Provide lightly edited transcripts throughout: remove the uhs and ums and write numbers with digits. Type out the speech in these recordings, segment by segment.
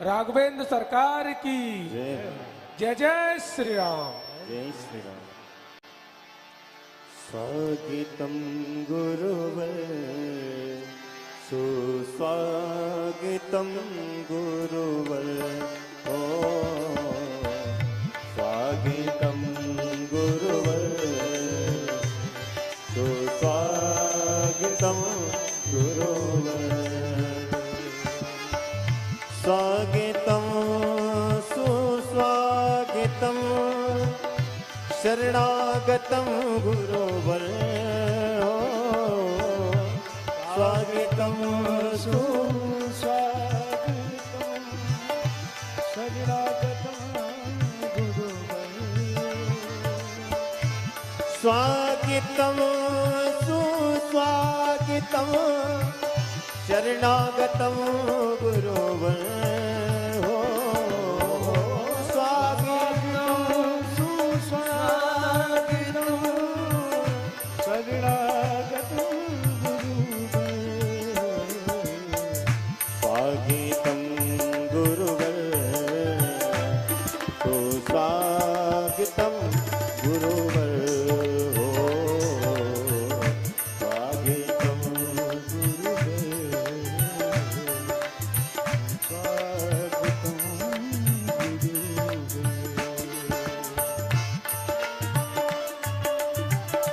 राघवेंद्र सरकार की जय जय श्री राम। जय श्री राम। स्वागतम गुरुवर सुस्वागतम गुरुवर ओ स्वागतम गुरुवर सुस्वागतम गुरुवर स्वागतम सुस्वागतम शरणागतम गुरुवर स्वागतम सुस्वागतम शरणागतम गुरुवर स्वागतम सुस्वागतम शरणागतम गुरुवर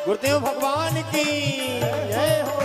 गुरुदेव भगवान की जय हो।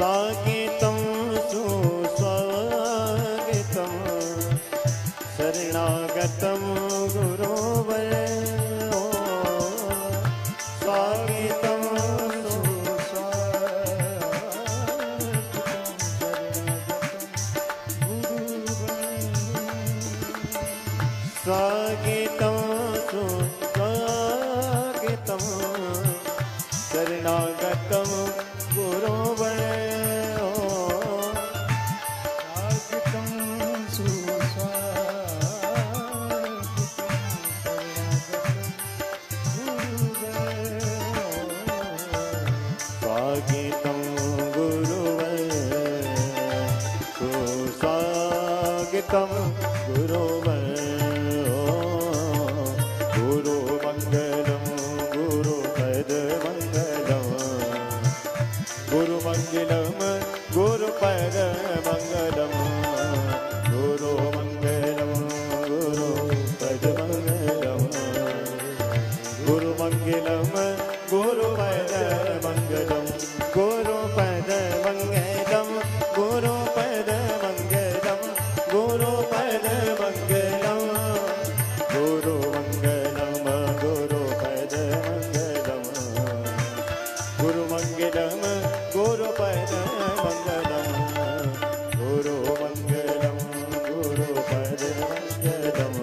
स्वागतम सुस्वागतम शरणागतम गुरुवर स्वागतम स्वागतम सुस्वागतम शरणागतम गुरुवर स्वागतम गुरुवर गुरु मंगलम गुरु पद मंगलम गुरु मंगलम गुरु पद मंगलम गुरु मंगलम गुरु पद मंगलम गुरु मंगलम गुरु पद मंगलम गुरु पद मंगलम गुरु पद मंगलम गुरु पद मंगलम गुरु मंगलम गुरु पद मंगलम गुरु मंगलम गुरु पद मंगलम गुरु मंगलम गुरु पद मंगलम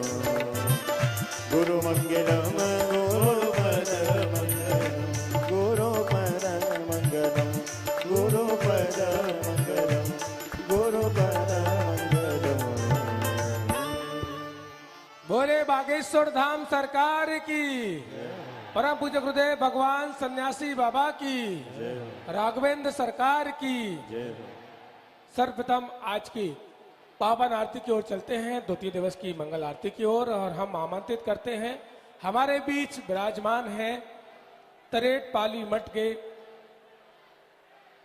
गुरु मंगलम गुरु पद मंगलम गुरु पद मंगलम गुरु पद मंगलम गुरु पद मंगलम। बोले बागेश्वर धाम सरकार की, परम पूज्य गुरुदेव भगवान सन्यासी बाबा की, राघवेंद्र सरकार की। सर्वप्रथम आज की पावन आरती की ओर चलते हैं, द्वितीय दिवस की मंगल आरती की ओर, और हम आमंत्रित करते हैं हमारे बीच विराजमान हैं तरेट पाली मठ के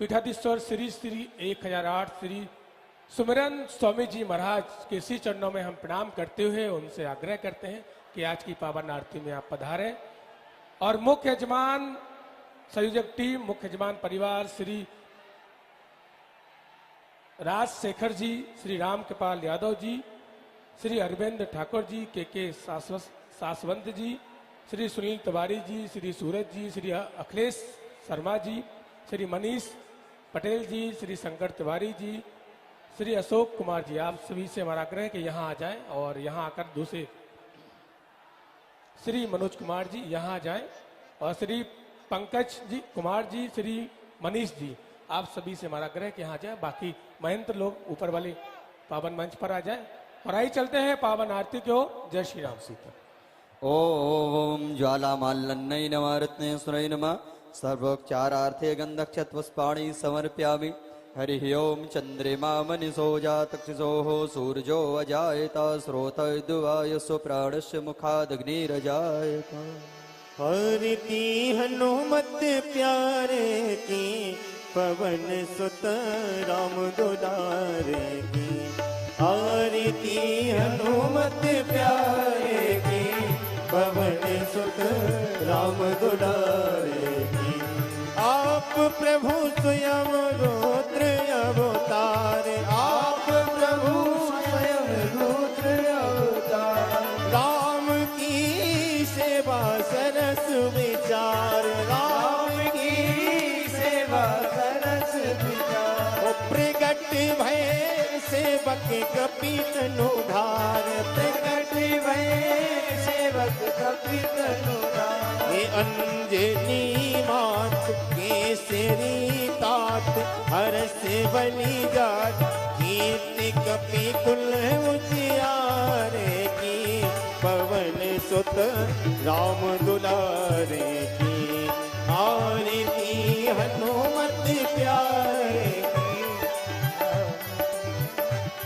पीठाधीश्वर श्री श्री 1008 श्री सुमिरन स्वामी जी महाराज के श्री चरणों में हम प्रणाम करते हुए उनसे आग्रह करते हैं कि आज की पावन आरती में आप पधारें। और मुख्य यजमान संयोजक टीम, मुख्य यजमान परिवार श्री राजशेखर जी, श्री राम कृपाल यादव जी, श्री अरविंद ठाकुर जी, के सासवंत जी, श्री सुनील तिवारी जी, श्री सूरज जी, श्री अखिलेश शर्मा जी, श्री मनीष पटेल जी, श्री शंकर तिवारी जी, श्री अशोक कुमार जी, आप सभी से हमारा आग्रह है कि यहाँ आ जाएं और यहाँ आकर दूसरे श्री मनोज कुमार जी यहाँ आ जाएं और श्री पंकज जी कुमार जी, श्री मनीष जी, आप सभी से हमारा आग्रह है कि यहाँ आ जाएं। बाकी महंत लोग ऊपर वाले पावन मंच पर आ जाएं और आइए चलते हैं पावन आरती की ओर। जय श्री राम सीता। ओम ज्वालामाल्लन्नै नमः रत्नेश्वरै नमः सर्वोपचारार्थे गन्धक्षत्वस्पाणि समर्पयामि। हरिः ओम चंद्रिमा मनीषो जातक्षिषोः सूर्यो अजायत स्रोतर्दुवायसो प्राणस्य मुखादग्निरजायत। हरिति हनुमत प्यारे की पवन सुत राम दुलारे की। हरिति हनुमत प्यारे की पवन सुत राम दुलारे की। आप प्रभु स्वयं रुद्र अवतार। आप प्रभु स्वयं रुद्र अवतार। राम की सेवा सरस विचार। राम की सेवा सरस विचार। ओ प्रगट भय सेवक कपित नुधार। प्रगट भय सेवक कपित नुधार। हे अंजनी मात केसरी तात हरस बलि जात। कीर्ति कपि कुल उजियारे की पवन सुत राम दुलारे की। आरती हनुमत प्यारे की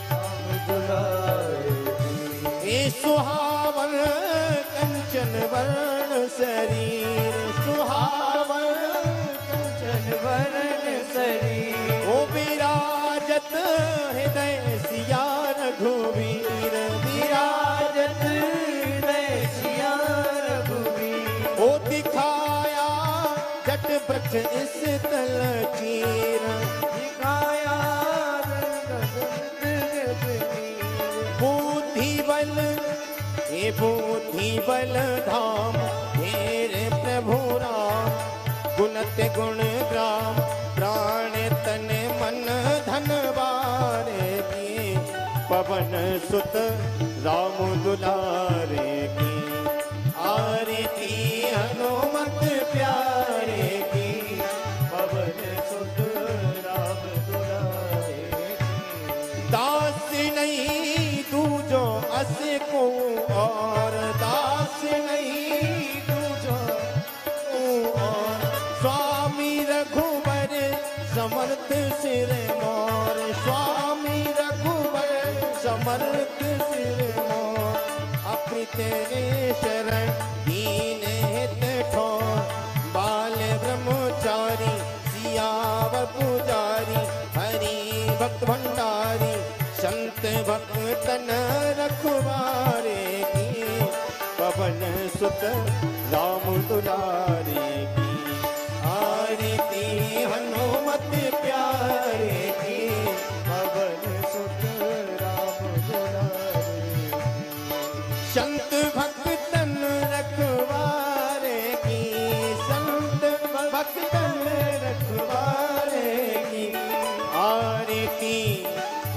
राम दुलारे की। हे सुहावन कंचन वर्ण शरीर। सुहावन कंचन वर्ण शरीर। ओ विराजत हृदय सिया रघुवीर। विराजत हृदय सिया रघुवीर। ओ दिखाया जट वृक्ष इस तल चीर। दिखाया बुद्धि बल हे बुद्धि बल धाम। हेरे प्रभु राम गुणत गुण ग्राम। प्राण तन मन धन बारे की पवन सुत राम दुलारे की। आरती हनुमत प्यारे की पवन सुत राम दुलारे की। दास नहीं दूजो अस को और। दास नहीं दूजो और। स्वामी रघुबर समर्थ सिर मोर। स्वामी रघुबर समर्थ सिर मोर। अपनी तेरे शरण दीन हित ठोर। बाल ब्रह्मचारी सियावर पुजारी। हरि भक्त भंडारी संत भक्तन रखवारे की पवन सुत राम दुलारे की। आरती हनुमत प्यारे की पवन सुत राम दुलारे की। संत भक्तन रखवारे की। संत भक्तन रखवारे की। आरती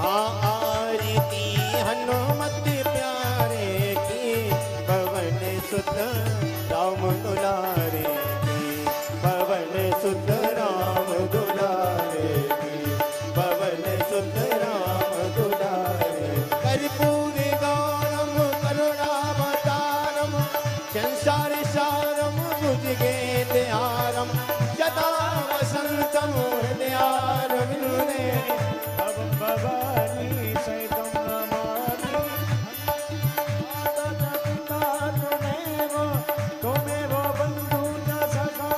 आरती हनुमत प्यारे की पवन सुत राम दुलारे की। पवन सुत राम दुलारे की। पवन सुत राम दुलारे। कर्पूर गौरम करुणावतारम संसार सारम भुजगेन्द्रहारम। सदा वसंतम हृदयारविंदे भवानी सहितं नमामि। त्वमेव बन्धु च सखा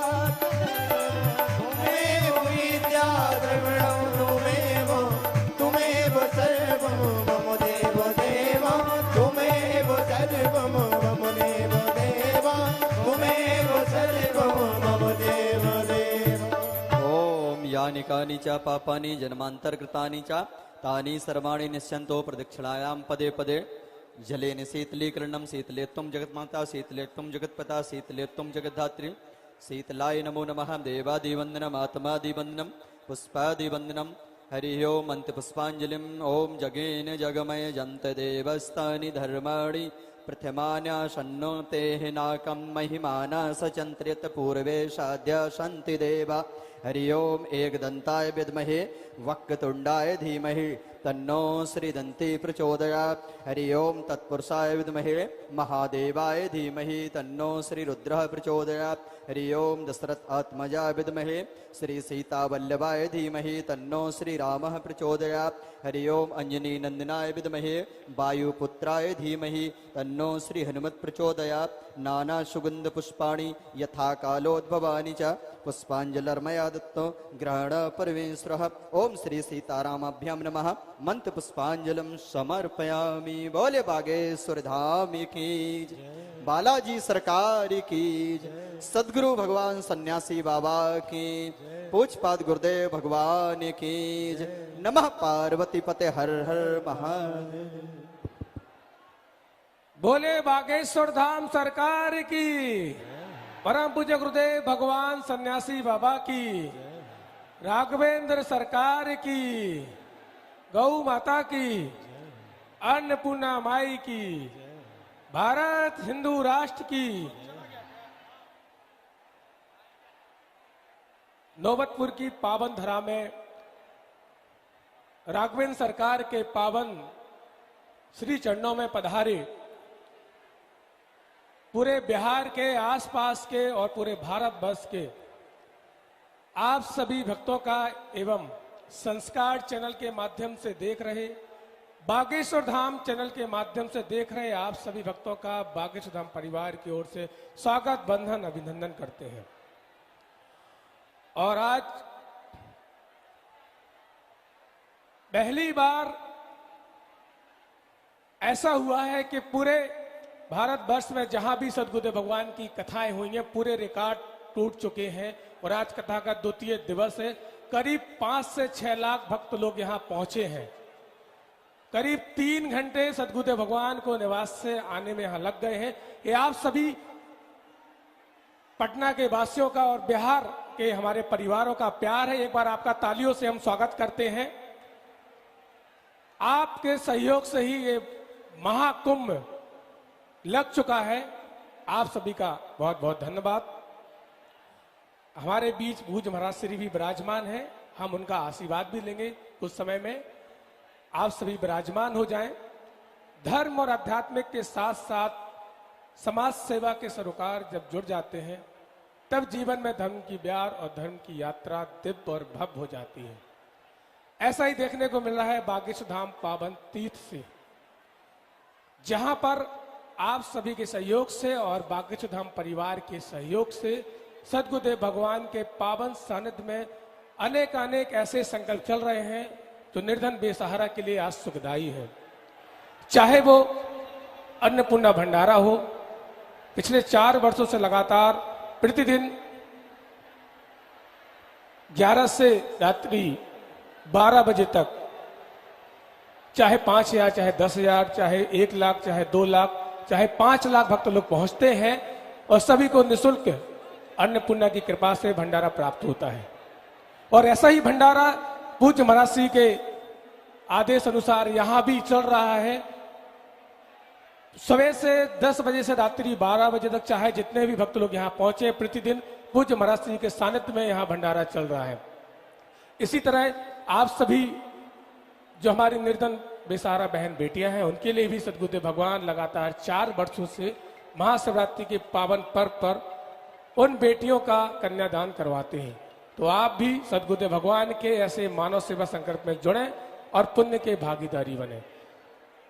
त्वमेव विद्या द्रविणं त्वमेव। त्वमेव सर्वं मम देव देव। त्वमेव सर्वं मम देव देव। त्वमेव सर्वं मम देव देव। ओम यानि कानि च पापानि जन्मान्तरकृतानि च तानि सर्वाणि निश्चन्तो प्रदक्षिणायां पदे पदे। जलेन शीतलीकरणं शीतलेत्वं जगन्माता शीतलेत्वं जगत्पता शीतलेत्वं जगद्धात्री शीतलाय नमो नमः। देवादिवंदनम आत्मादिवंदनम पुष्पादिवंदनम। हरि ओम अंत्यपुष्पांजलिम। ओम जगेन जगमय जंत देवस्तानि धर्माणि प्रथमान्याशन्नो तेः नाकं महिमाना सचन्त्र्यत पूर्वे साध्य सन्ति देवा। हरि ओम एकदन्ताय विद्महे वक्रतुण्डाय धीमहि तन्नो श्रीदन्ती प्रचोदयात्। हरि ओम तत्पुरुषाय विद्महे महादेवाय धीमहि तन्नो श्रीरुद्रः प्रचोदयात्। हरि ओम दशरथ आत्मजाय विद्महे श्री सीतावल्लभाय धीमहि तन्नो श्रीरामः प्रचोदयात्। हरि ओम अंजनी नंदनाय विद्महे वायुपुत्राय धीमहि तन्नो श्री हनुमत् प्रचोदयात्। नाना सुगंध पुष्पाणि यथा कालोद्भवानि च पुष्पांजलिर्मया दत्तो ग्रहण परमेश्वरः। ओम श्री सीतारामाभ्यां नमः। मंत्र पुष्पांजलिं समर्पयामि। बोले बागेश्वर धाम की जय। बालाजी सरकार की जय। सद्गुरु भगवान सन्यासी बाबा की पूजपाद गुरुदेव भगवान की जय। नमः पार्वती पते हर हर महादेव। बोले बागेश्वर धाम सरकार की। परम पूज्य गुरुदेव भगवान सन्यासी बाबा की। राघवेंद्र सरकार की। गौ माता की। अन्नपूर्णा माई की। भारत हिंदू राष्ट्र की। नौबतपुर की पावन धरा में राघवेंद्र सरकार के पावन श्री चरणों में पधारे पूरे बिहार के आसपास के और पूरे भारत वर्ष के आप सभी भक्तों का एवं संस्कार चैनल के माध्यम से देख रहे, बागेश्वर धाम चैनल के माध्यम से देख रहे आप सभी भक्तों का बागेश्वर धाम परिवार की ओर से स्वागत बंधन अभिनंदन करते हैं। और आज पहली बार ऐसा हुआ है कि पूरे भारतवर्ष में जहां भी सद्गुरुदेव भगवान की कथाएं हुई हैं पूरे रिकॉर्ड टूट चुके हैं। और आज कथा का द्वितीय दिवस है। करीब 5 से 6 लाख भक्त लोग यहां पहुंचे हैं। करीब 3 घंटे सद्गुरुदेव भगवान को निवास से आने में यहां लग गए हैं। ये आप सभी पटना के वासियों का और बिहार के हमारे परिवारों का प्यार है। एक बार आपका तालियों से हम स्वागत करते हैं। आपके सहयोग से ही ये महाकुंभ लग चुका है। आप सभी का बहुत बहुत धन्यवाद। हमारे बीच भूज महाराज श्री भी विराजमान है। हम उनका आशीर्वाद भी लेंगे कुछ समय में। आप सभी विराजमान हो जाएं। धर्म और आध्यात्मिक के साथ साथ समाज सेवा के सरोकार जब जुड़ जाते हैं तब जीवन में धर्म की ब्यार और धर्म की यात्रा दिव्य और भव्य हो जाती है। ऐसा ही देखने को मिल रहा है बागेश्वर धाम पावन तीर्थ से, जहां पर आप सभी के सहयोग से और बागेश्वर धाम परिवार के सहयोग से सद्गुरुदेव भगवान के पावन सानिध्य में अनेक अनेक ऐसे संकल्प चल रहे हैं जो निर्धन बेसहारा के लिए आज सुखदायी है। चाहे वो अन्नपूर्णा भंडारा हो, पिछले 4 वर्षों से लगातार प्रतिदिन 11 से रात्रि 12 बजे तक चाहे 5,000, चाहे 10,000, चाहे 1 लाख, चाहे 2 लाख, चाहे 5 लाख भक्त लोग पहुंचते हैं और सभी को निःशुल्क अन्नपूर्णा की कृपा से भंडारा प्राप्त होता है। और ऐसा ही भंडारा पूज्य महाराज श्री के आदेश अनुसार यहां भी चल रहा है। सुबह से 10 बजे से रात्रि 12 बजे तक चाहे जितने भी भक्त लोग यहां पहुंचे, प्रतिदिन पूज्य महाराज श्री के सानिध्य में यहां भंडारा चल रहा है। इसी तरह आप सभी जो हमारी निर्धन बेसहारा बहन बेटियां हैं उनके लिए भी सद्गुरुदेव भगवान लगातार 4 वर्षों से महाशिवरात्रि के पावन पर्व पर उन बेटियों का कन्यादान करवाते हैं। तो आप भी सद्गुरुदेव भगवान के ऐसे मानव सेवा संकल्प में जुड़े और पुण्य के भागीदारी बने।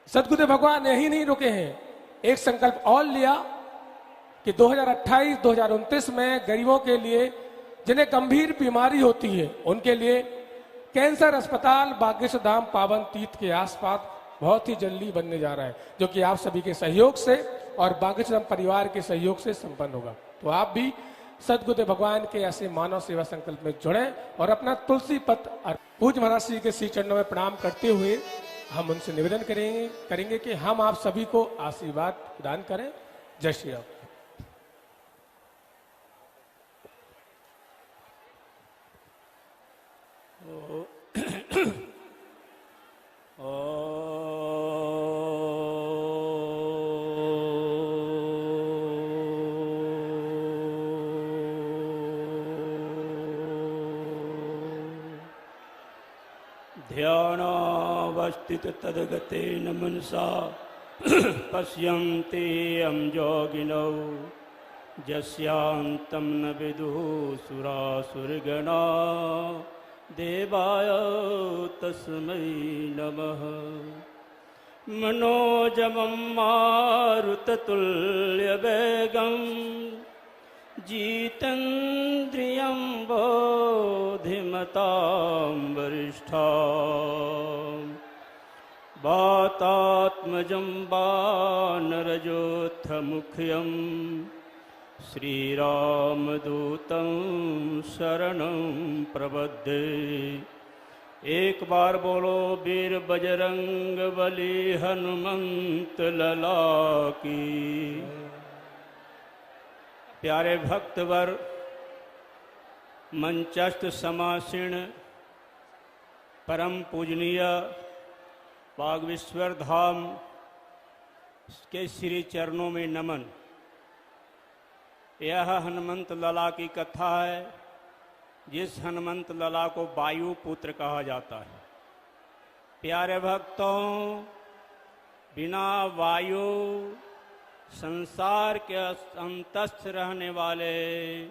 सद्गुरुदेव भगवान यही नहीं रुके हैं, एक संकल्प और लिया कि 2028-2029 में गरीबों के लिए जिन्हें गंभीर बीमारी होती है उनके लिए कैंसर अस्पताल बागेश्वर धाम पावन तीर्थ के आसपास बहुत ही जल्दी बनने जा रहा है, जो कि आप सभी के सहयोग से और बागेश्वर धाम परिवार के सहयोग से संपन्न होगा। तो आप भी सद्गुरुदेव भगवान के ऐसे मानव सेवा संकल्प में जुड़े और अपना तुलसी पत्र पूज्य महाराज श्री के श्री चरणों में प्रणाम करते हुए हम उनसे निवेदन करेंगे कि हम आप सभी को आशीर्वाद प्रदान करें। जय श्री राम। ध्यानावस्थित तद्गतेन मनसा पश्यन्ते यं योगिनौ यस्यान्तं न विदुः सुरासुरगणा देवाय तस्मै नमः। मनोजवं मारुततुल्यवेगं जितेन्द्रियं बोधिमतां वरिष्ठां वातात्मजं वानरयोद्धमुख्यं श्रीरामदूतं शरणं प्रपद्ये। एक बार बोलो वीर बजरंग बली हनुमंत लला की। प्यारे भक्तवर, मंचस्थ समासीन परम पूजनीय बागेश्वर धाम के श्री चरणों में नमन। यह हनुमंत लला की कथा है, जिस हनुमंत लला को वायु पुत्र कहा जाता है। प्यारे भक्तों, बिना वायु संसार के अंतस्थ रहने वाले,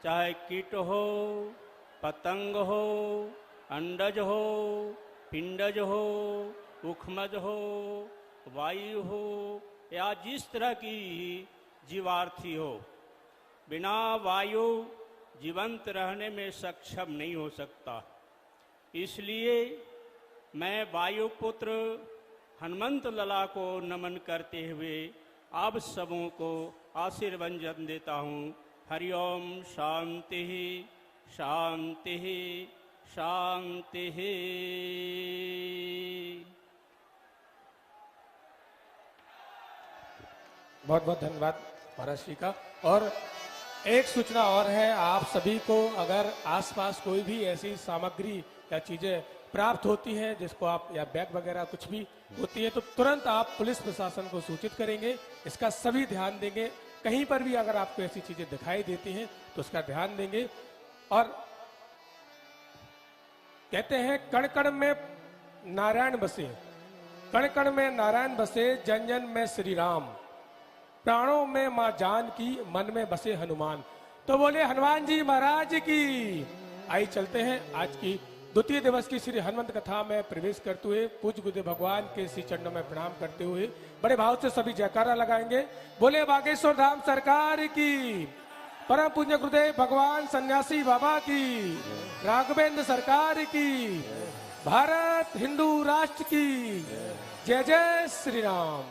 चाहे कीट हो, पतंग हो, अंडज हो, पिंडज हो, उखमज हो, वायु हो, या जिस तरह की जीवार्थी हो, बिना वायु जीवंत रहने में सक्षम नहीं हो सकता। इसलिए मैं वायुपुत्र हनुमंत लला को नमन करते हुए आप सबों को आशीर्वचन देता हूँ। हरिओम शांति शांति शांति। बहुत बहुत धन्यवाद महाराज श्री का। और एक सूचना और है, आप सभी को अगर आसपास कोई भी ऐसी सामग्री या चीजें प्राप्त होती हैं जिसको आप, या बैग वगैरह कुछ भी होती है, तो तुरंत आप पुलिस प्रशासन को सूचित करेंगे। इसका सभी ध्यान देंगे। कहीं पर भी अगर आपको ऐसी चीजें दिखाई देती हैं तो उसका ध्यान देंगे। और कहते हैं कण कण में नारायण बसे, कण कण में नारायण बसे, जन जन में श्री राम, प्राणों में मां जानकी, मन में बसे हनुमान। तो बोले हनुमान जी महाराज की। आई चलते हैं आज की द्वितीय दिवस की श्री हनुमंत कथा में प्रवेश करते हुए पूज्य गुरुदेव भगवान के श्री चरणों में प्रणाम करते हुए बड़े भाव से सभी जयकारा लगाएंगे। बोले बागेश्वर धाम सरकार की, परम पूज्य गुरुदेव भगवान सन्यासी बाबा की, राघवेंद्र सरकार की, भारत हिंदू राष्ट्र की जय जय श्री राम।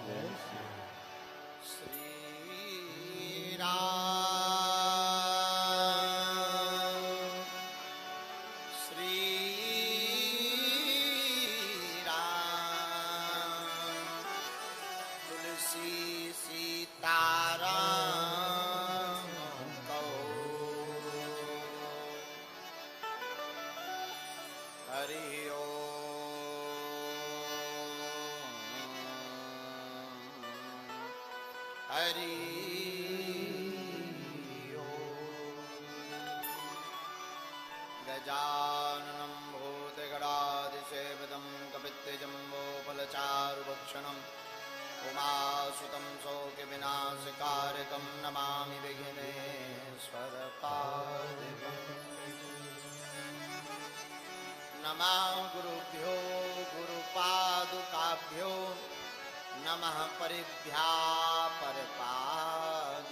गजाननं भूतगणाधिसेवितं कपित्तजम्बोफलचारुभक्षणम् उमासुतं शोकविनाशकारकं नमामि विघ्नेश्वरपादकम्। नमः गुरुभ्यो गुरुपादुकाभ्यो नमः परिभ्या परपादुकाभ्याम्।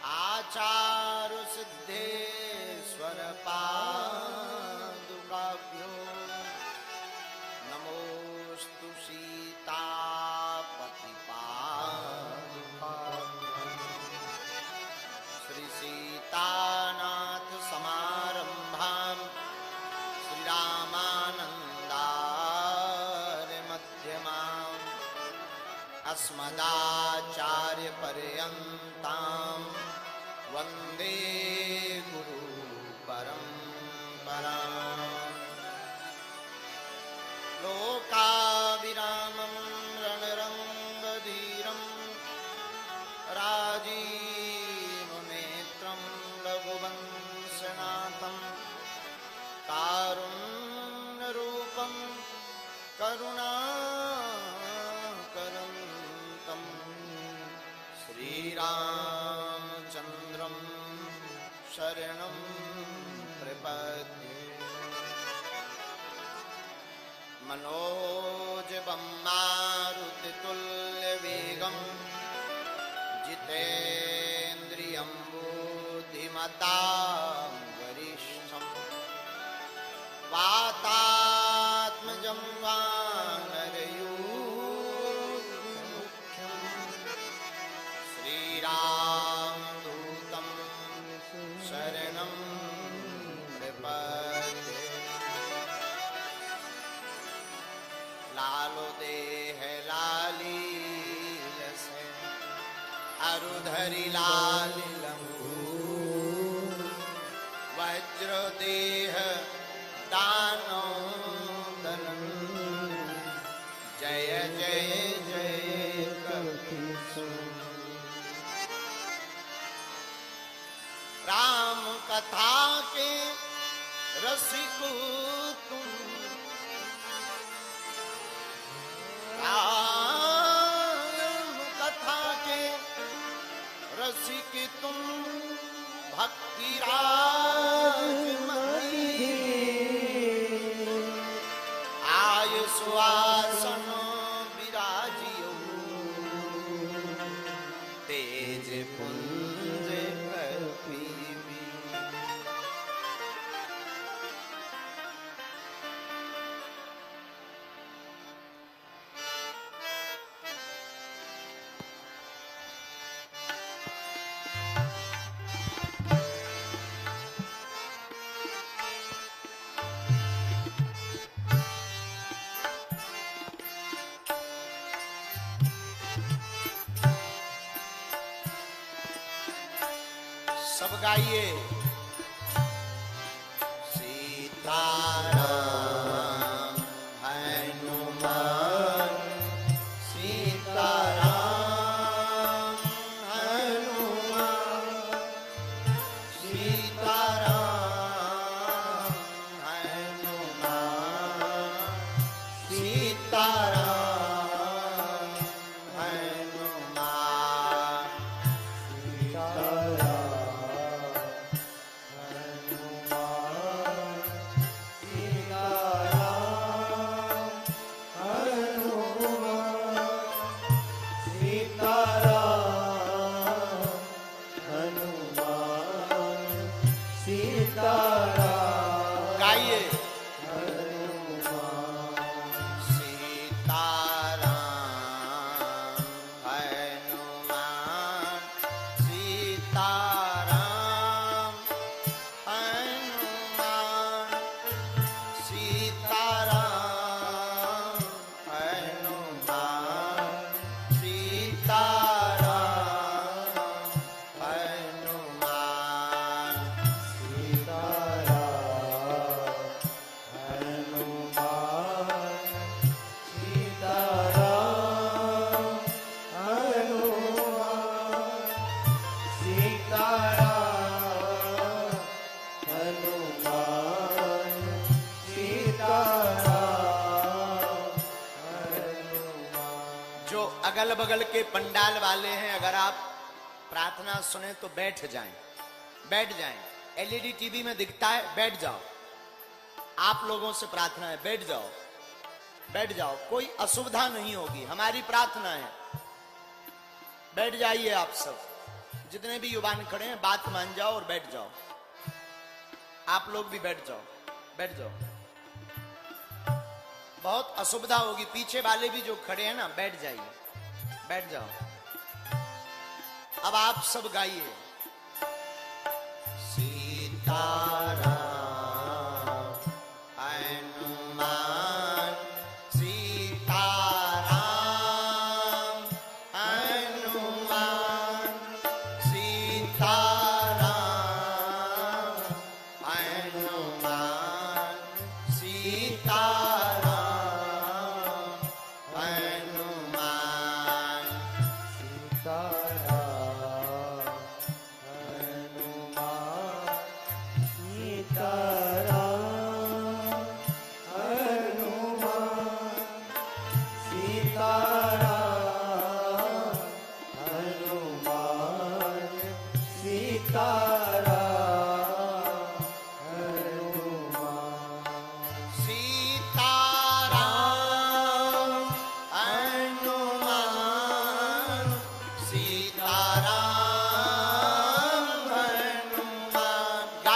आचार्य सिद्धेश्वर पादुकाभ्यो नमोस्तु सीतापति पादुकाभ्यो। श्री सीतानाथ समारंभां श्री रामानंदार्य मध्यमाम् अस्मदाचार्य पर्यन्तां वंदे गुरु परंपराम्। लोकाभिरामं रणरंगधीरं राजीवनेत्रं रघुवंशनाथं कारुण्य शरणं प्रपद्ये मनोजवं मारुतितुल्यवेगं जितेन्द्रियं बुद्धिमतां वरिष्ठं वातात्मजं वानरयूथमुख्यं श्रीरामदूतं शरणं प्रपद्ये लालो देह लाली लसे अरुधरि लाली लंबू वज्र देह दानो दलन जय जय जय कपीसु राम कथा के रसिकु तुम राम कथा के रसिक तुम भक्ति राजमती आय सुवासन विराजियो तेज पुंज कपीवी सब गाइए सीताराम हनुमान सीताराम हनुमान सीताराम हनुमान सीताराम हनुमान गाइए सीताराम हनुमान सीताराम हनुमान सीताराम हनुमान सीताराम हनुमान जो अगल बगल के पंडाल वाले हैं, अगर आप प्रार्थना सुने तो बैठ जाएं, बैठ जाएं। एलईडी टीवी में दिखता है, बैठ जाओ। आप लोगों से प्रार्थना है, बैठ जाओ, बैठ जाओ, कोई असुविधा नहीं होगी, हमारी प्रार्थना है। बैठ जाइए आप सब, जितने भी युवान खड़े हैं, बात मान जाओ और बैठ जाओ। आप लोग भी बैठ जाओ, बैठ जाओ। बहुत असुविधा होगी, पीछे वाले भी जो खड़े हैं ना, बैठ जाइए, बैठ जाओ। अब आप सब गाइए सीताराम हनुमान सीताराम हनुमान सीताराम हनुमान सीताराम हनुमान सीताराम हनुमान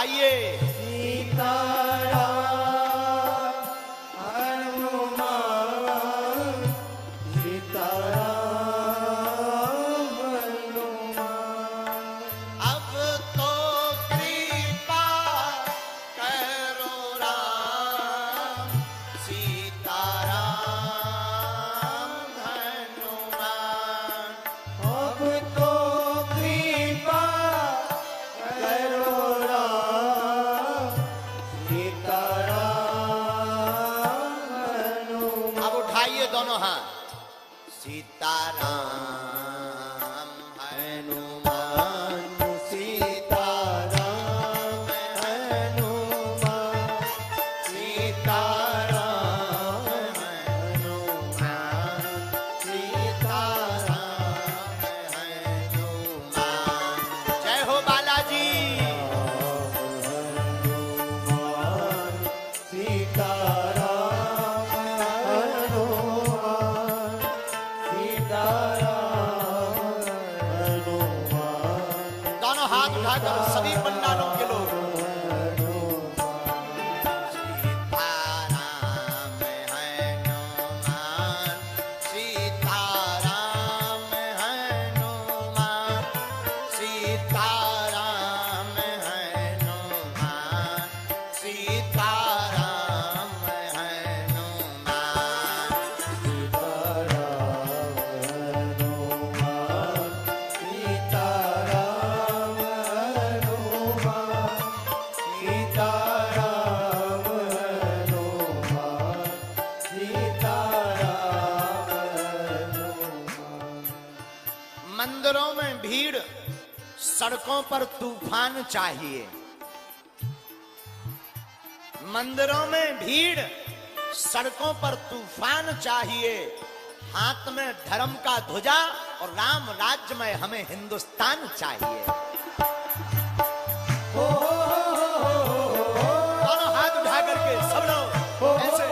उठाइए। अब तो कृपा करो राम, सीताराम हनुमान। अब तो कृपा करो राम, सीताराम हनुमान। अब उठाइए दोनों हाथ। सीताराम हनुमान, सीताराम हनुमान, सीताराम हनुमान, सीताराम हनुमान। जय हो बालाजी। सीताराम हनुमान, सीताराम हनुमान। दोनों हाथ उठाकर सभी पंडालों के लोग। सीताराम हनुमान, सीताराम हनुमान, सीताराम हनुमान, सीताराम मंदिरों में भीड़, सड़कों पर तूफान चाहिए। मंदिरों में भीड़, सड़कों पर तूफान चाहिए। हाथ में धर्म का ध्वजा और राम राज्य में हमें हिंदुस्तान चाहिए। दोनों हाथ उठा करके सब लोग ऐसे।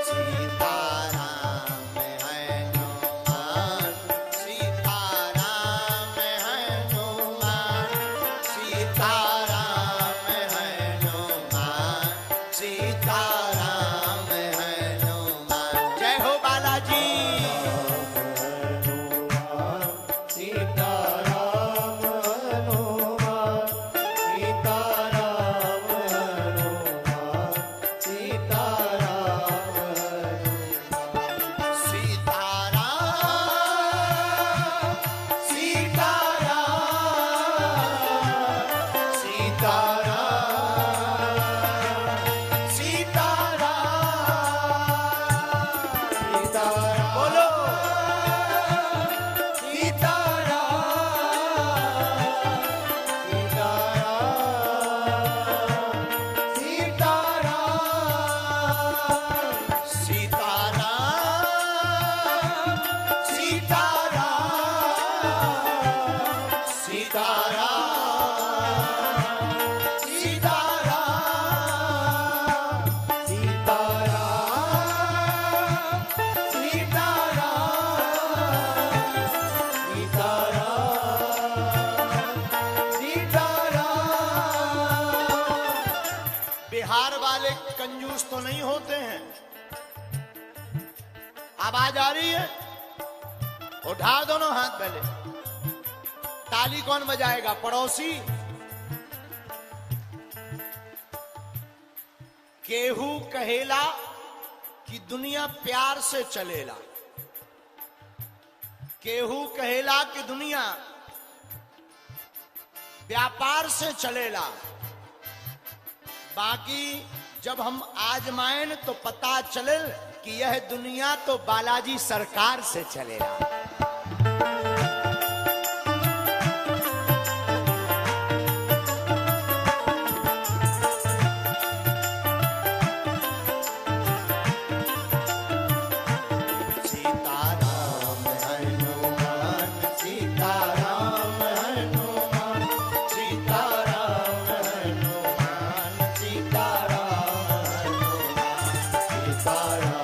सीताराम हनुमान, सीताराम हनुमान, सीताराम हनुमान, सीताराम हनुमान। जय हो बालाजी। सीताराम हनुमान, सीताराम हनुमान, सीताराम बोलो बिहार वाले कंजूस तो नहीं होते हैं। आवाज आ रही है? उठा दोनों हाथ पहले। ताली कौन बजाएगा? पड़ोसी। केहू कहेला कि दुनिया प्यार से चलेला, केहू कहेला कि दुनिया व्यापार से चलेला। बाकी जब हम आजमाएं तो पता चले कि यह दुनिया तो बालाजी सरकार से चलेगा। सीताराम हनुमान, सीताराम हनुमान, सीताराम हनुमान, सीताराम हनुमान, सीताराम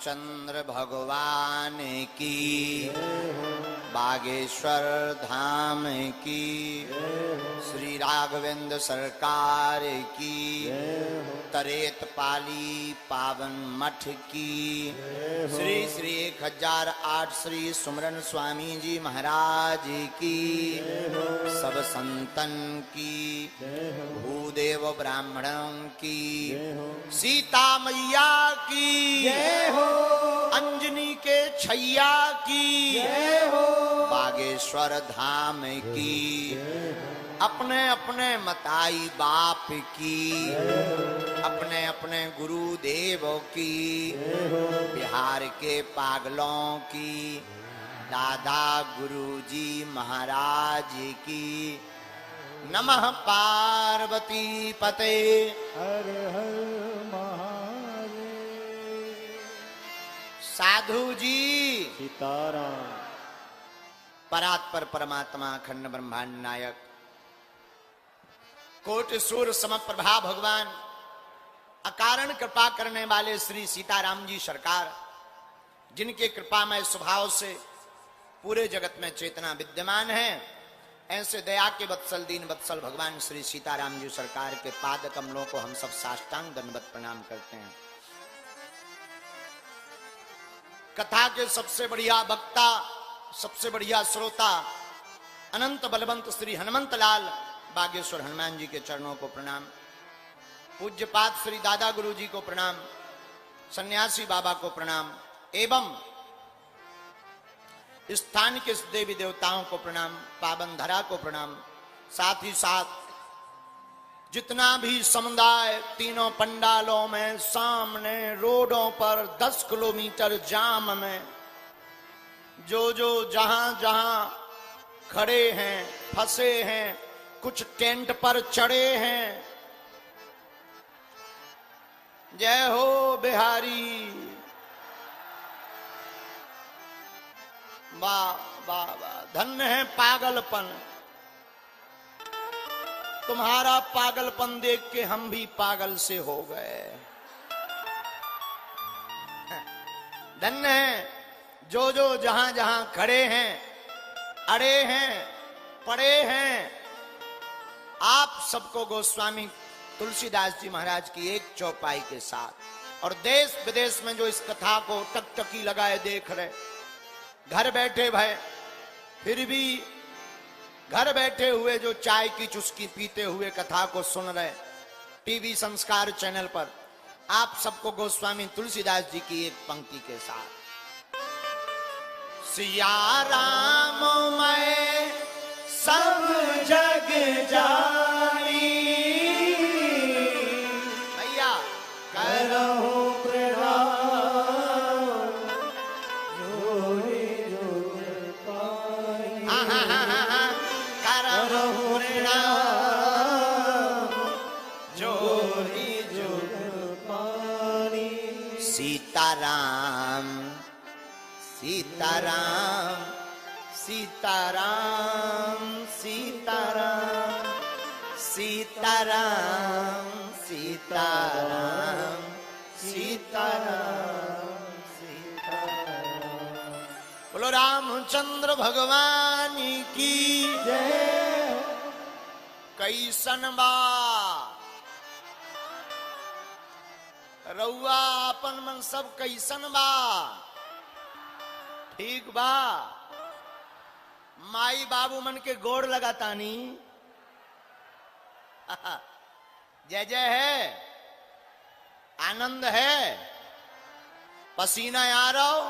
रामचंद्र भगवान की, बागेश्वर धाम की, श्री राघवेंद्र सरकार की, तरेत पाली पावन मठ की, श्री श्री 1008 श्री सुमरन स्वामी जी महाराज की, सब संतन की, भूदेव ब्राह्मणों की, सीता मैया की, अंजनी के छैया की, बागेश्वर धाम की, अपने अपने मताई बाप की, अपने अपने गुरुदेव की, बिहार के पागलों की, दादा गुरुजी महाराज की। नमः पार्वती पते। हर हर महादेव। साधु जी सीताराम। परात्पर परमात्मा अखंड ब्रह्मांड नायक, कोटि सूर्य समप्रभा भगवान, अकारण कृपा करने वाले श्री सीताराम जी सरकार, जिनके कृपामय स्वभाव से पूरे जगत में चेतना विद्यमान है, ऐसे दया के वत्सल दीन वत्सल भगवान श्री सीताराम जी सरकार के पाद कमलों को हम सब साष्टांग दंडवत प्रणाम करते हैं। कथा के सबसे बढ़िया वक्ता, सबसे बढ़िया श्रोता, अनंत बलवंत श्री हनुमंत लाल बागेश्वर हनुमान जी के चरणों को प्रणाम। पूज्यपाद श्री दादा गुरु जी को प्रणाम, सन्यासी बाबा को प्रणाम, एवं स्थान के देवी देवताओं को प्रणाम, पावन धरा को प्रणाम। साथ ही साथ जितना भी समुदाय तीनों पंडालों में, सामने रोडों पर 10 किलोमीटर जाम में, जो जहां जहां खड़े हैं, फंसे हैं, कुछ टेंट पर चढ़े हैं, जय हो बिहारी। वाह वाह वाह, धन्य है पागलपन। तुम्हारा पागलपन देख के हम भी पागल से हो गए। धन्य है जो जहां जहां खड़े हैं, अड़े हैं, पड़े हैं। आप सबको गोस्वामी तुलसीदास जी महाराज की एक चौपाई के साथ और देश विदेश में जो इस कथा को टकटकी लगाए देख रहे, घर बैठे भय, फिर भी घर बैठे हुए जो चाय की चुस्की पीते हुए कथा को सुन रहे टीवी संस्कार चैनल पर, आप सबको गोस्वामी तुलसीदास जी की एक पंक्ति के साथ। सिया राम मैं सब जग जानी, भैया करहु प्रणाम, जोड़े जोड़ पाई। करहु प्रणाम, जोड़ी जोड़ पानी। सीताराम सीताराम सीताराम सीताराम सीताराम सीताराम सीताराम सीताराम। बोलो रामचंद्र भगवान की जय। कैसन बा रउआ अपन मन सब कैसन बा? ठीक बा? माई बाबू मन के गोड़ लगातानी जय जय है, आनंद है, पसीना आ रहा हो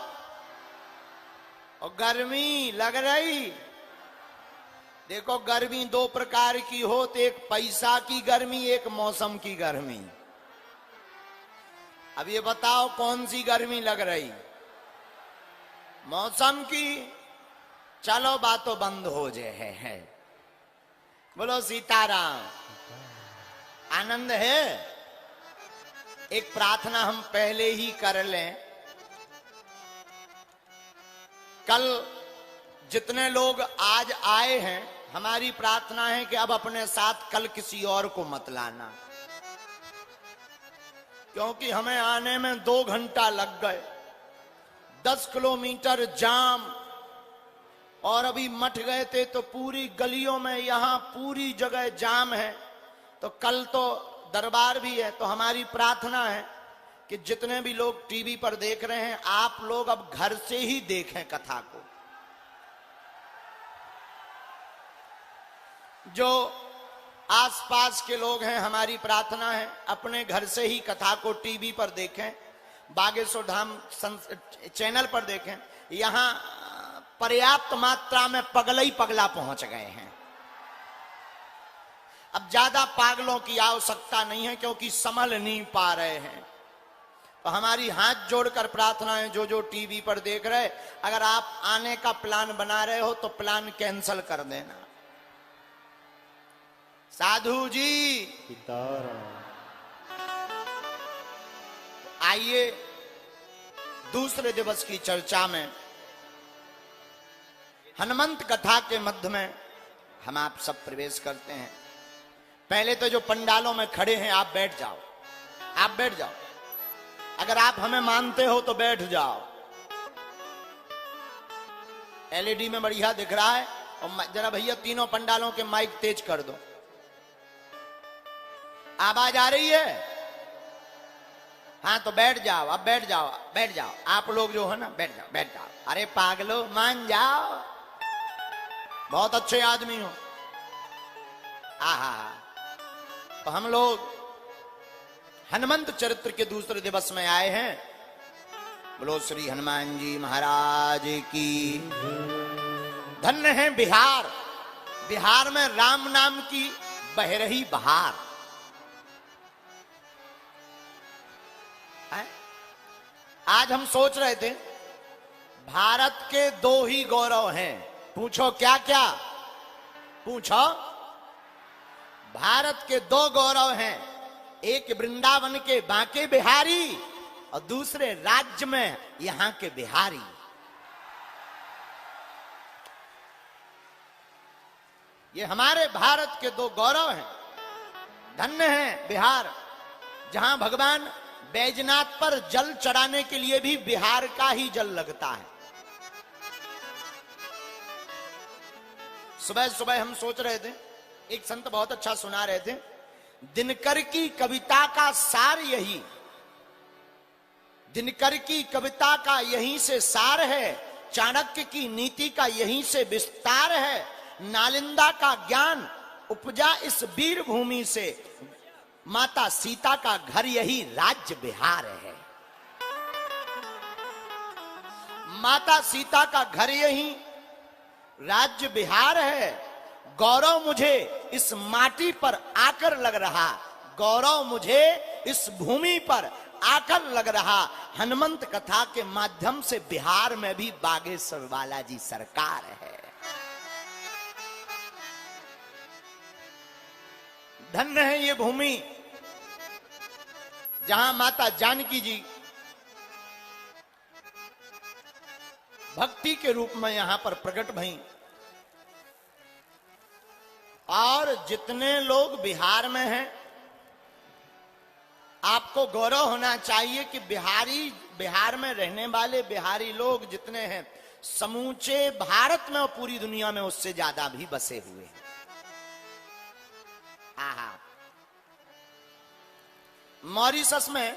और गर्मी लग रही। देखो गर्मी 2 प्रकार की हो, तो एक पैसा की गर्मी, एक मौसम की गर्मी। अब ये बताओ कौन सी गर्मी लग रही? मौसम की। चलो बातों बंद हो जाए है। बोलो सीताराम। आनंद है। एक प्रार्थना हम पहले ही कर लें। कल जितने लोग आज आए हैं, हमारी प्रार्थना है कि अब अपने साथ कल किसी और को मत लाना, क्योंकि हमें आने में 2 घंटा लग गए। 10 किलोमीटर जाम, और अभी मठ गए थे तो पूरी गलियों में यहां पूरी जगह जाम है। तो कल तो दरबार भी है, तो हमारी प्रार्थना है कि जितने भी लोग टीवी पर देख रहे हैं, आप लोग अब घर से ही देखें कथा को। जो आसपास के लोग हैं, हमारी प्रार्थना है अपने घर से ही कथा को टीवी पर देखें, बागेश्वर धाम चैनल पर देखें। यहां पर्याप्त मात्रा में पगला ही पगला पहुंच गए हैं। अब ज्यादा पागलों की आवश्यकता नहीं है, क्योंकि संभल नहीं पा रहे हैं। तो हमारी हाथ जोड़कर प्रार्थना है, जो जो टीवी पर देख रहे, अगर आप आने का प्लान बना रहे हो तो प्लान कैंसिल कर देना। साधु जी आइए दूसरे दिवस की चर्चा में हनुमंत कथा के मध्य में हम आप सब प्रवेश करते हैं। पहले तो जो पंडालों में खड़े हैं, आप बैठ जाओ, आप बैठ जाओ। अगर आप हमें मानते हो तो बैठ जाओ। एलईडी में बढ़िया दिख रहा है, और जरा भैया तीनों पंडालों के माइक तेज कर दो। आवाज आ रही है? हाँ तो बैठ जाओ, अब बैठ जाओ, बैठ जाओ। आप लोग जो है ना, बैठ जाओ, बैठ जाओ। अरे पागलो, मान जाओ, बहुत अच्छे आदमी हो। आहा, तो हम लोग हनुमंत चरित्र के दूसरे दिवस में आए हैं। बोलो श्री हनुमान जी महाराज की। धन्य है बिहार, बिहार में राम नाम की बह रही बहार। आज हम सोच रहे थे भारत के दो ही गौरव हैं। पूछो क्या क्या? पूछो। भारत के दो गौरव हैं, एक वृंदावन के बांके बिहारी और दूसरे राज्य में यहां के बिहारी। ये हमारे भारत के दो गौरव हैं। धन्य है बिहार, जहां भगवान बैजनाथ पर जल चढ़ाने के लिए भी बिहार का ही जल लगता है। सुबह सुबह हम सोच रहे थे, एक संत बहुत अच्छा सुना रहे थे, दिनकर की कविता का सार यही, दिनकर की कविता का यहीं से सार है, चाणक्य की नीति का यहीं से विस्तार है, नालंदा का ज्ञान उपजा इस वीर भूमि से, माता सीता का घर यही राज्य बिहार है। माता सीता का घर यही राज्य बिहार है। गौरव मुझे इस माटी पर आकर लग रहा, गौरव मुझे इस भूमि पर आकर लग रहा। हनुमंत कथा के माध्यम से बिहार में भी बागेश्वर वाला जी सरकार है। धन्य है ये भूमि जहां माता जानकी जी भक्ति के रूप में यहां पर प्रकट भई। और जितने लोग बिहार में हैं, आपको गौरव होना चाहिए कि बिहार में रहने वाले बिहारी लोग जितने हैं, समूचे भारत में और पूरी दुनिया में उससे ज्यादा भी बसे हुए हैं। आहा, मॉरिशस में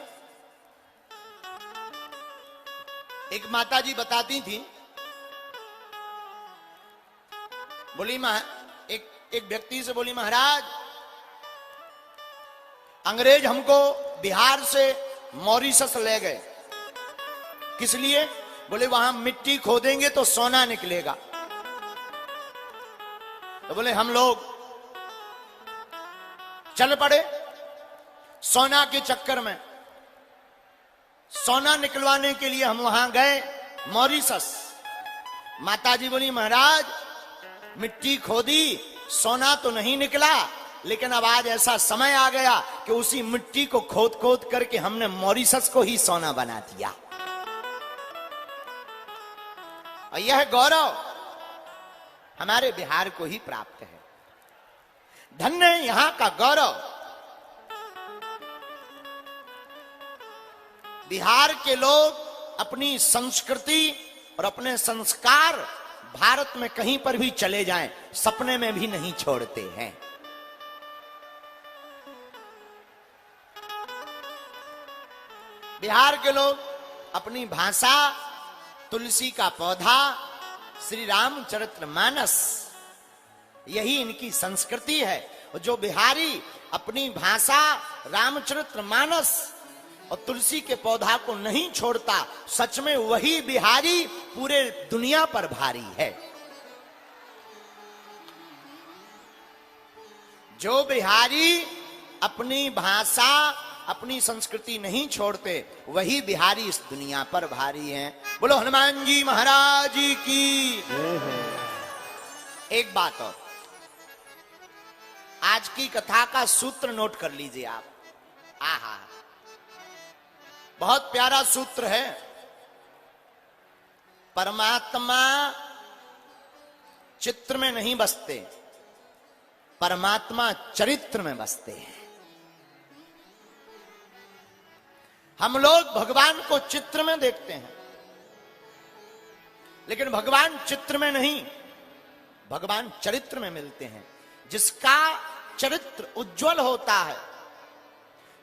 एक माता जी बताती थी, बोली एक व्यक्ति से बोली, महाराज अंग्रेज हमको बिहार से मॉरिशस ले गए, किस लिए? बोले वहां मिट्टी खोदेंगे तो सोना निकलेगा। तो बोले हम लोग चल पड़े सोना के चक्कर में। सोना निकलवाने के लिए हम वहां गए मॉरिशस। माताजी बोली, महाराज मिट्टी खोदी, सोना तो नहीं निकला, लेकिन अब आज ऐसा समय आ गया कि उसी मिट्टी को खोद खोद करके हमने मॉरिशस को ही सोना बना दिया। और यह गौरव हमारे बिहार को ही प्राप्त है। धन्य है यहां का गौरव। बिहार के लोग अपनी संस्कृति और अपने संस्कार भारत में कहीं पर भी चले जाएं, सपने में भी नहीं छोड़ते हैं। बिहार के लोग अपनी भाषा, तुलसी का पौधा, श्री रामचरितमानस, यही इनकी संस्कृति है। और जो बिहारी अपनी भाषा, रामचरितमानस और तुलसी के पौधा को नहीं छोड़ता, सच में वही बिहारी पूरे दुनिया पर भारी है। जो बिहारी अपनी भाषा, अपनी संस्कृति नहीं छोड़ते, वही बिहारी इस दुनिया पर भारी हैं। बोलो हनुमान जी महाराज की। एक बात और, आज की कथा का सूत्र नोट कर लीजिए आप। आहा, बहुत प्यारा सूत्र है। परमात्मा चित्र में नहीं बसते, परमात्मा चरित्र में बसते हैं। हम लोग भगवान को चित्र में देखते हैं, लेकिन भगवान चित्र में नहीं, भगवान चरित्र में मिलते हैं। जिसका चरित्र उज्जवल होता है,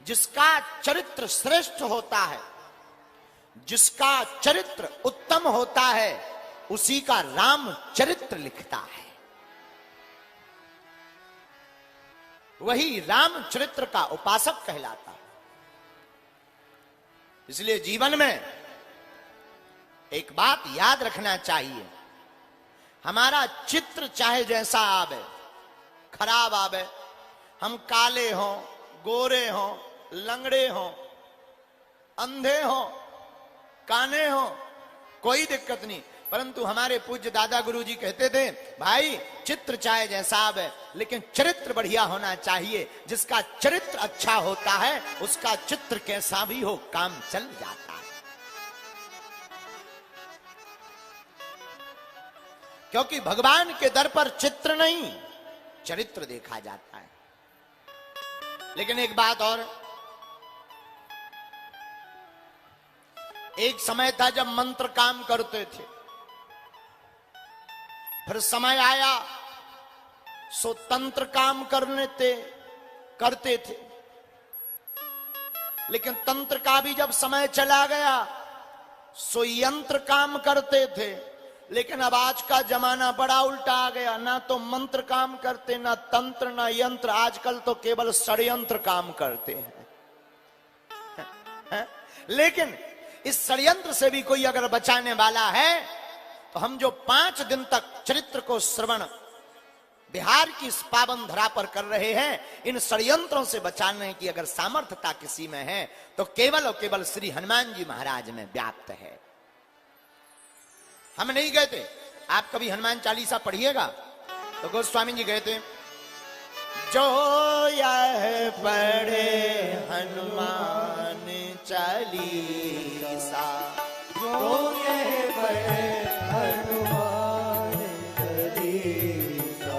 जिसका चरित्र श्रेष्ठ होता है, जिसका चरित्र उत्तम होता है, उसी का राम चरित्र लिखता है। वही राम चरित्र का उपासक कहलाता है। इसलिए जीवन में एक बात याद रखना चाहिए, हमारा चित्र चाहे जैसा आवे, खराब आवे, हम काले हों, गोरे हों, लंगड़े हों, अंधे हों, काने हों, कोई दिक्कत नहीं। परंतु हमारे पूज्य दादा गुरु जी कहते थे, भाई चित्र चाहे जैसा आवे, लेकिन चरित्र बढ़िया होना चाहिए। जिसका चरित्र अच्छा होता है, उसका चित्र कैसा भी हो काम चल जाता है। क्योंकि भगवान के दर पर चित्र नहीं, चरित्र देखा जाता है। लेकिन एक बात और, एक समय था जब मंत्र काम करते थे, फिर समय आया सो तंत्र काम करते थे। लेकिन तंत्र का भी जब समय चला गया सो यंत्र काम करते थे। लेकिन अब आज का जमाना बड़ा उल्टा आ गया, ना तो मंत्र काम करते, ना तंत्र, ना यंत्र, आजकल तो केवल षड्यंत्र काम करते हैं। लेकिन इस षड्यंत्र से भी कोई अगर बचाने वाला है, तो हम जो 5 दिन तक चरित्र को श्रवण बिहार की इस पावन धरा पर कर रहे हैं, इन षड्यंत्रों से बचाने की अगर सामर्थ्यता किसी में है, तो केवल और केवल श्री हनुमान जी महाराज में व्याप्त है। हम नहीं कहते, आप कभी हनुमान चालीसा पढ़िएगा तो गोस्वामी जी कहते, जो यह पढ़े हनुमान चालीसा, जो यह पढ़े हनुमान चालीसा,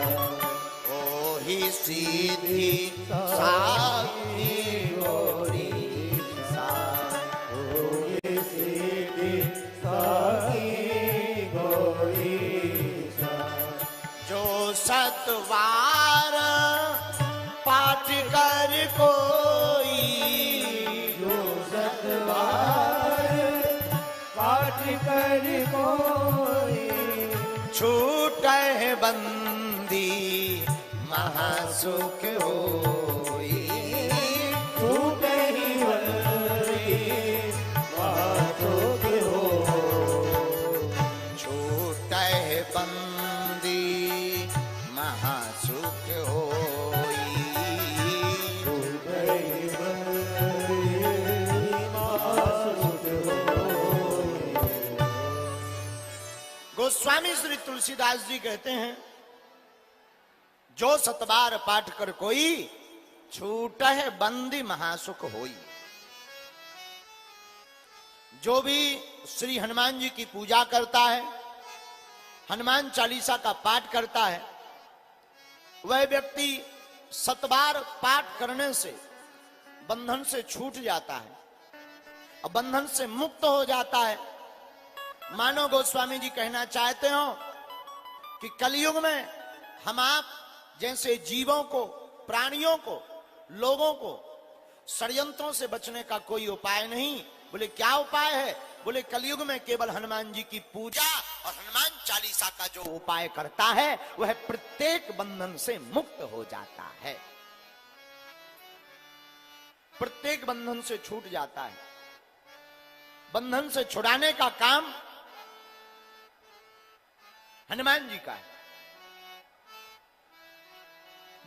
ओही सीधी साखी ओड़ीसा, ओही सीधी साखी ओड़ीसा, जो सतवार पाठ कर कोई, जो सतवार पाठ कर कोई, छूटे बंदी महासुख होई, छूटे ही बंदी महासुख होई, छूटे बंदी महासुख होई। छूटे ही बंदी महासुख होई। गोस्वामी श्री तुलसीदास जी कहते हैं, जो सतबार पाठ कर कोई, छूटे बंदी महासुख होई। जो भी श्री हनुमान जी की पूजा करता है, हनुमान चालीसा का पाठ करता है, वह व्यक्ति सतबार पाठ करने से बंधन से छूट जाता है और बंधन से मुक्त हो जाता है। मानो गोस्वामी जी कहना चाहते हो कि कलयुग में हम आप जैसे जीवों को, प्राणियों को, लोगों को षड्यंत्रों से बचने का कोई उपाय नहीं। बोले क्या उपाय है? बोले कलयुग में केवल हनुमान जी की पूजा और हनुमान चालीसा का जो उपाय करता है वह प्रत्येक बंधन से मुक्त हो जाता है, प्रत्येक बंधन से छूट जाता है। बंधन से छुड़ाने का काम हनुमान जी का है।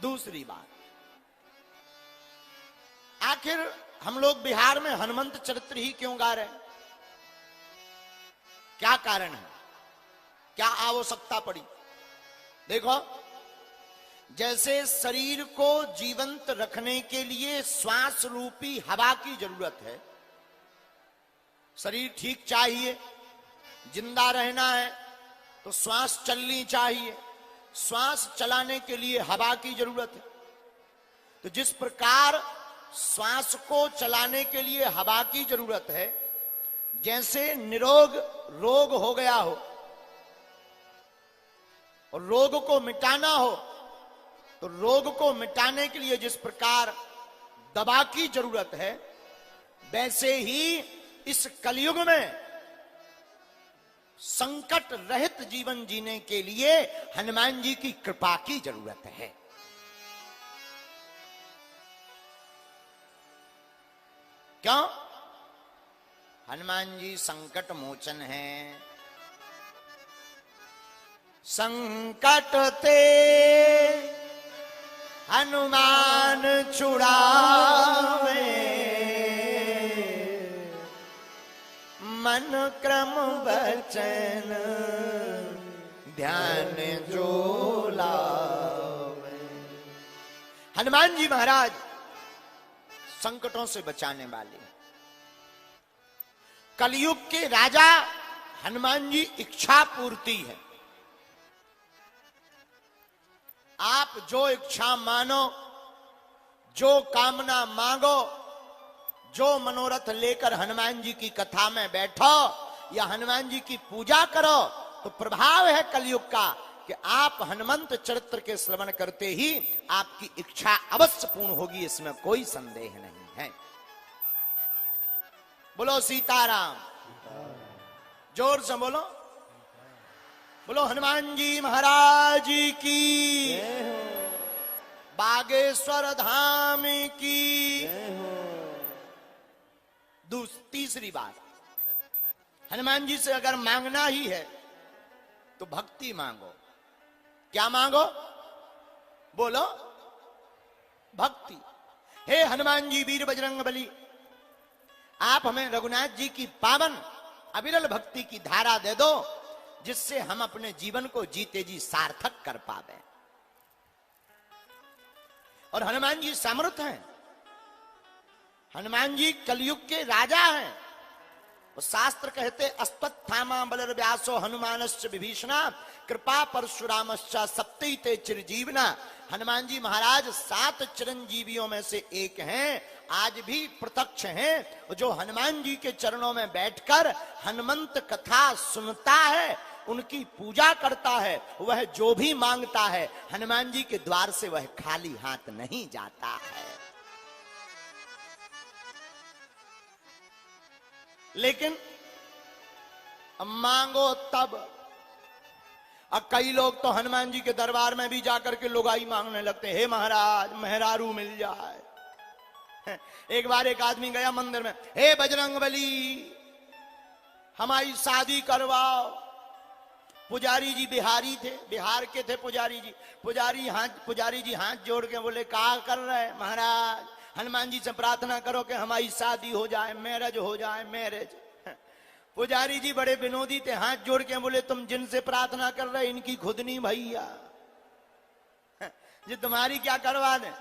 दूसरी बात, आखिर हम लोग बिहार में हनुमंत चरित्र ही क्यों गा रहे हैं? क्या कारण है? क्या आवश्यकता पड़ी? देखो, जैसे शरीर को जीवंत रखने के लिए श्वास रूपी हवा की जरूरत है, शरीर ठीक चाहिए, जिंदा रहना है तो श्वास चलनी चाहिए, श्वास चलाने के लिए हवा की जरूरत है। तो जिस प्रकार श्वास को चलाने के लिए हवा की जरूरत है, जैसे निरोग रोग हो गया हो और रोग को मिटाना हो, तो रोग को मिटाने के लिए जिस प्रकार दवा की जरूरत है, वैसे ही इस कलयुग में संकट रहित जीवन जीने के लिए हनुमान जी की कृपा की जरूरत है। क्यों? हनुमान जी संकट मोचन है। संकट ते हनुमान छुड़ावे, मन क्रम वचन ध्यान जो लावे। हनुमान जी महाराज संकटों से बचाने वाले, कलयुग के राजा हनुमान जी इच्छा पूर्ति है। आप जो इच्छा मानो, जो कामना मांगो, जो मनोरथ लेकर हनुमान जी की कथा में बैठो या हनुमान जी की पूजा करो, तो प्रभाव है कलयुग का कि आप हनुमंत चरित्र के श्रवण करते ही आपकी इच्छा अवश्य पूर्ण होगी, इसमें कोई संदेह नहीं है। बोलो सीताराम, जोर से बोलो। बोलो हनुमान जी महाराज की, बागेश्वर धाम की। तीसरी बात, हनुमान जी से अगर मांगना ही है तो भक्ति मांगो। क्या मांगो? बोलो भक्ति। हे हनुमान जी वीर बजरंग बली, आप हमें रघुनाथ जी की पावन अविरल भक्ति की धारा दे दो, जिससे हम अपने जीवन को जीते जी सार्थक कर पावे। और हनुमान जी समर्थ हैं, हनुमान जी कलयुग के राजा हैं। और शास्त्र कहते अस्त्वत्थामा बलर्व्यासो हनुमानश्च विभीषणा कृपा परशुरामश्च सप्तैते चिरजीवना। हनुमान जी महाराज 7 चिरंजीवियों में से एक हैं, आज भी प्रत्यक्ष हैं। जो हनुमान जी के चरणों में बैठकर हनुमंत कथा सुनता है, उनकी पूजा करता है, वह जो भी मांगता है हनुमान जी के द्वार से वह खाली हाथ नहीं जाता है। लेकिन मांगो तब। अब कई लोग तो हनुमान जी के दरबार में भी जाकर के लुगाई मांगने लगते हैं, हे महाराज मेहरारू मिल जाए। एक बार एक आदमी गया मंदिर में, हे बजरंगबली हमारी शादी करवाओ। पुजारी जी बिहारी थे, बिहार के थे पुजारी जी। पुजारी जी हाथ जोड़ के बोले, क्या कर रहे हैं महाराज? हनुमान जी से प्रार्थना करो कि हमारी शादी हो जाए, मैरिज हो जाए, मैरिज। पुजारी जी बड़े विनोदी थे, हाथ जोड़ के बोले, तुम जिनसे प्रार्थना कर रहे इनकी खुद नहीं भैया, जी तुम्हारी क्या करवा दे,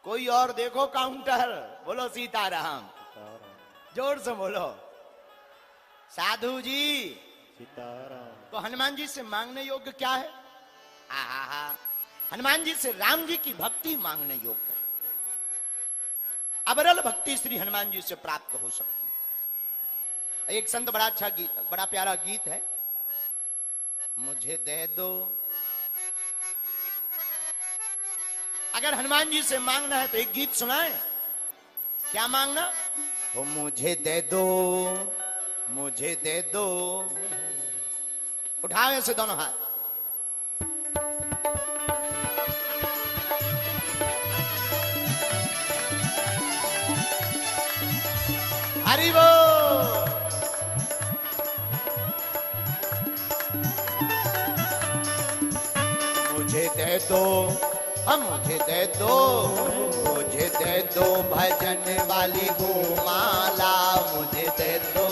कोई और देखो काउंटर। बोलो सीताराम, जोर से बोलो साधु जी सीताराम। तो हनुमान जी से मांगने योग्य क्या है? हनुमान जी से राम जी की भक्ति मांगने योग्य है। अविरल भक्ति श्री हनुमान जी से प्राप्त हो सकती। एक संत बड़ा अच्छा गीत, बड़ा प्यारा गीत है, मुझे दे दो। अगर हनुमान जी से मांगना है तो एक गीत सुनाए। क्या मांगना? वो मुझे दे दो, मुझे दे दो। उठाओ ऐसे दोनों हाथ। हरि बोल। मुझे दे दो, हम मुझे दे दो, मुझे दे दो भजन वाली गोमाला। मुझे दे दो,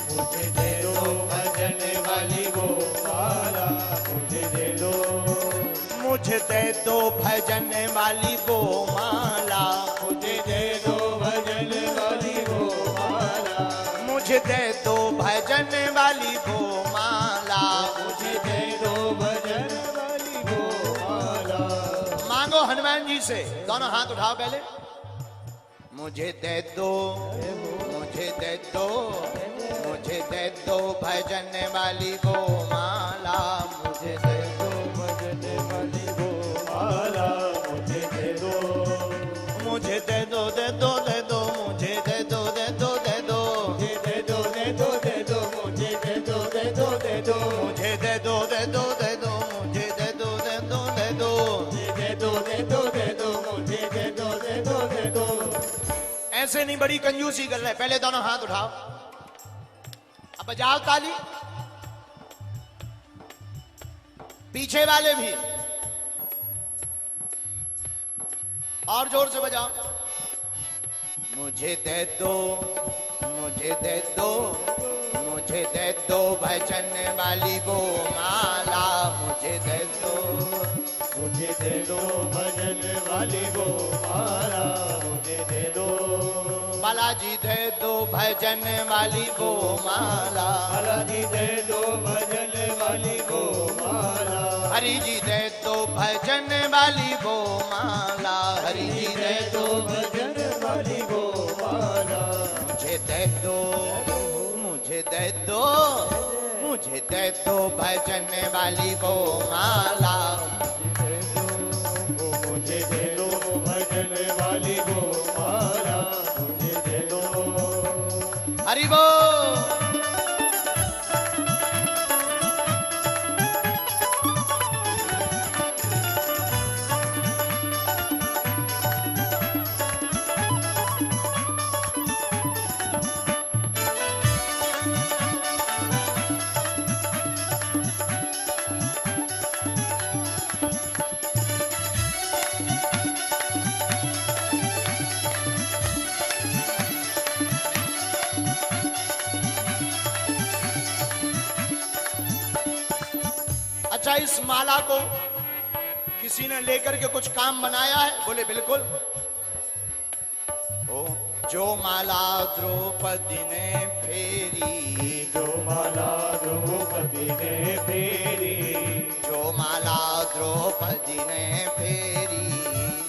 मुझे दे दो भजन वाली गोमाला। मुझे दे दो, मुझे दे दो भजन वाली गोमाला। मुझे दे दो भजन वाली गोमाला। मुझे दे दो भजन वाली गोमाला। मुझे दे दो भजन वाली गोमाला। मांगो हनुमान जी से, दोनों हाथ उठाओ पहले। मुझे दे दो, मुझे दे दो, मुझे दे दो भजन वाली गोमाला। मुझे दे दो भजन वाली गोमाला। मुझे दे दो, मुझे दे दो, दे दो, दे दो, मुझे दे दो, दे दो, दे दो, मुझे दे दो, दे दो, दे दो, मुझे दे दो, दे दो, दे दो, मुझे दे दो, दे दो, दे दो, मुझे दे दो, दे दो, दे दो, मुझे दे दो, दे दो, दे दो, मुझे दे दो, दे दो, दे दो। ऐसे नहीं, बड़ी कंजूसी कर रहे। पहले दोनों हाथ उठाओ, अब बजाओ ताली। पीछे वाले भी और जोर से बजाओ। मुझे दे दो, मुझे दे दो, मुझे दे दो भजन वाली गोमाला। मुझे दे दो, मुझे दे दो भजन वाली गोमाला। मुझे दे दो, बालाजी दे दो भजन वाली गोमाला। बालाजी दे दो भजन वाली गोमाला। हरि जी दे दो भजन वाली गोमाला। हरि जी दे दो भजन वाली गोमाला। मुझे दे दो, मुझे दे दो, मुझे दे दो भजन वाली गोमाला। मुझे दे दो भजन वाली गोमाला। मुझे दे दो। हरि बोल। अच्छा, इस माला को किसी ने लेकर के कुछ काम बनाया है? बोले बिल्कुल। ओ जो माला द्रौपदी ने फेरी, जो माला द्रौपदी ने फेरी, जो माला द्रौपदी ने फेरी,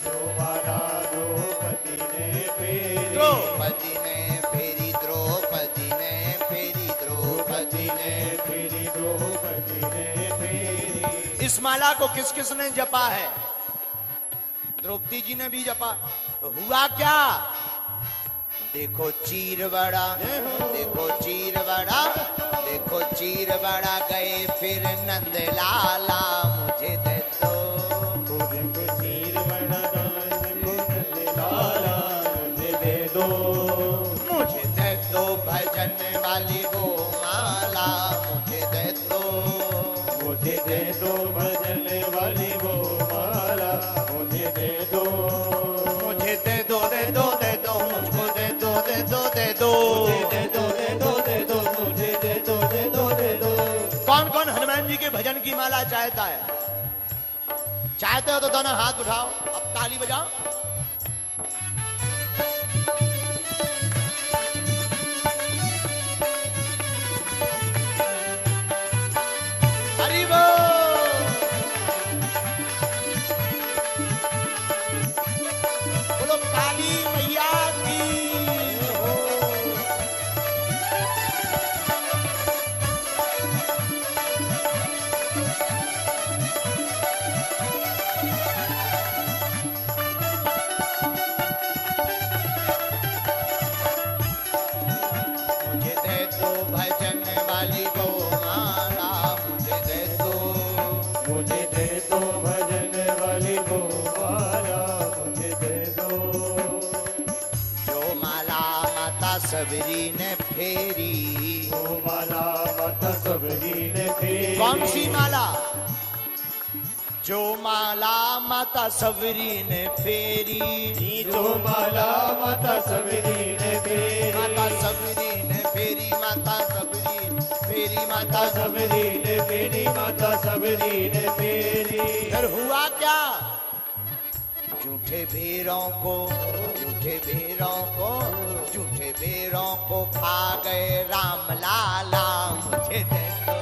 जो माला द्रौपदी ने फेरी, द्रौपदी ने फेरी, द्रौपदी ने फेरी, द्रौपदी ने फेरी, द्रौपदी ने फेरी। इस माला को किस किस ने जपा है? द्रौपदी जी ने भी जपा। तो हुआ क्या? देखो चीर बड़ा, देखो चीर बड़ा, देखो चीर बड़ा गए फिर नंद लाला। मुझे दे दो, देखो चीर बड़ा गए नंद लाला। मुझे दे दो, मुझे दे दो भजन वाली गोमाला। मुझे दे दो, मुझे दे दो भजन वाली गोमाला। मुझे दे दो, मुझे दे दो, दे दो, दे दो, मुझको दे दो, दे दो, दे दो, दे दो, दे दो, दे दो, मुझे दे दो, दे दो, दे दो। कौन कौन हनुमान जी के भजन की माला चाहता है? चाहते हो तो दोनों हाथ उठाओ, अब ताली बजाओ। हरि बोल। बोलो काली मैया की हो। मुझे दे दो भजन वाली गो माला, मुझे दे दो, मुझे दे दो भजन वाली गो माला, मुझे दे दो। जो माला माता सबरी ने फेरी, वो माला माता सबरी ने फेरी। कौन सी माला? जो माला माता सबरी ने फेरी, जो माला माता सबरी ने फेरी। माता सबरी ने फेरी, माता सबरी फेरी, माता सबरी ने फेरी, माता सबरी ने फेरी। फिर हुआ क्या? झूठे भेड़ों को, झूठे भेड़ों को, झूठे भेड़ों को खा गए राम लाला, मुझे दे दो।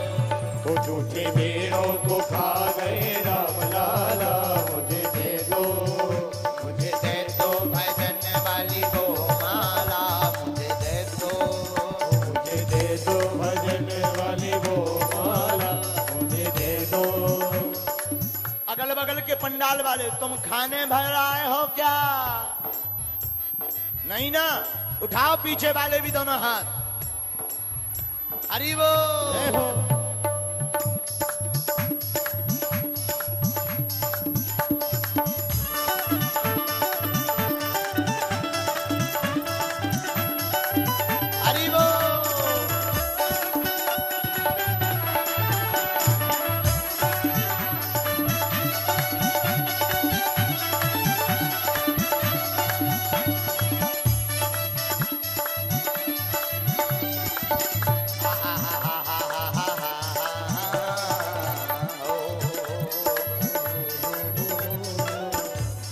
वो झूठे भेड़ों को खा गए राम लाला, मुझे दे दो, मुझे दे दो भजन वाली गो माला, मुझे दे दो, मुझे दे दो भजन वाली गो माला, मुझे दे दो। अगल बगल के पंडाल वाले, तुम खाने भर आए हो क्या? नहीं ना? उठाओ पीछे वाले भी दोनों हाथ। हरि बोल। हरि बोल।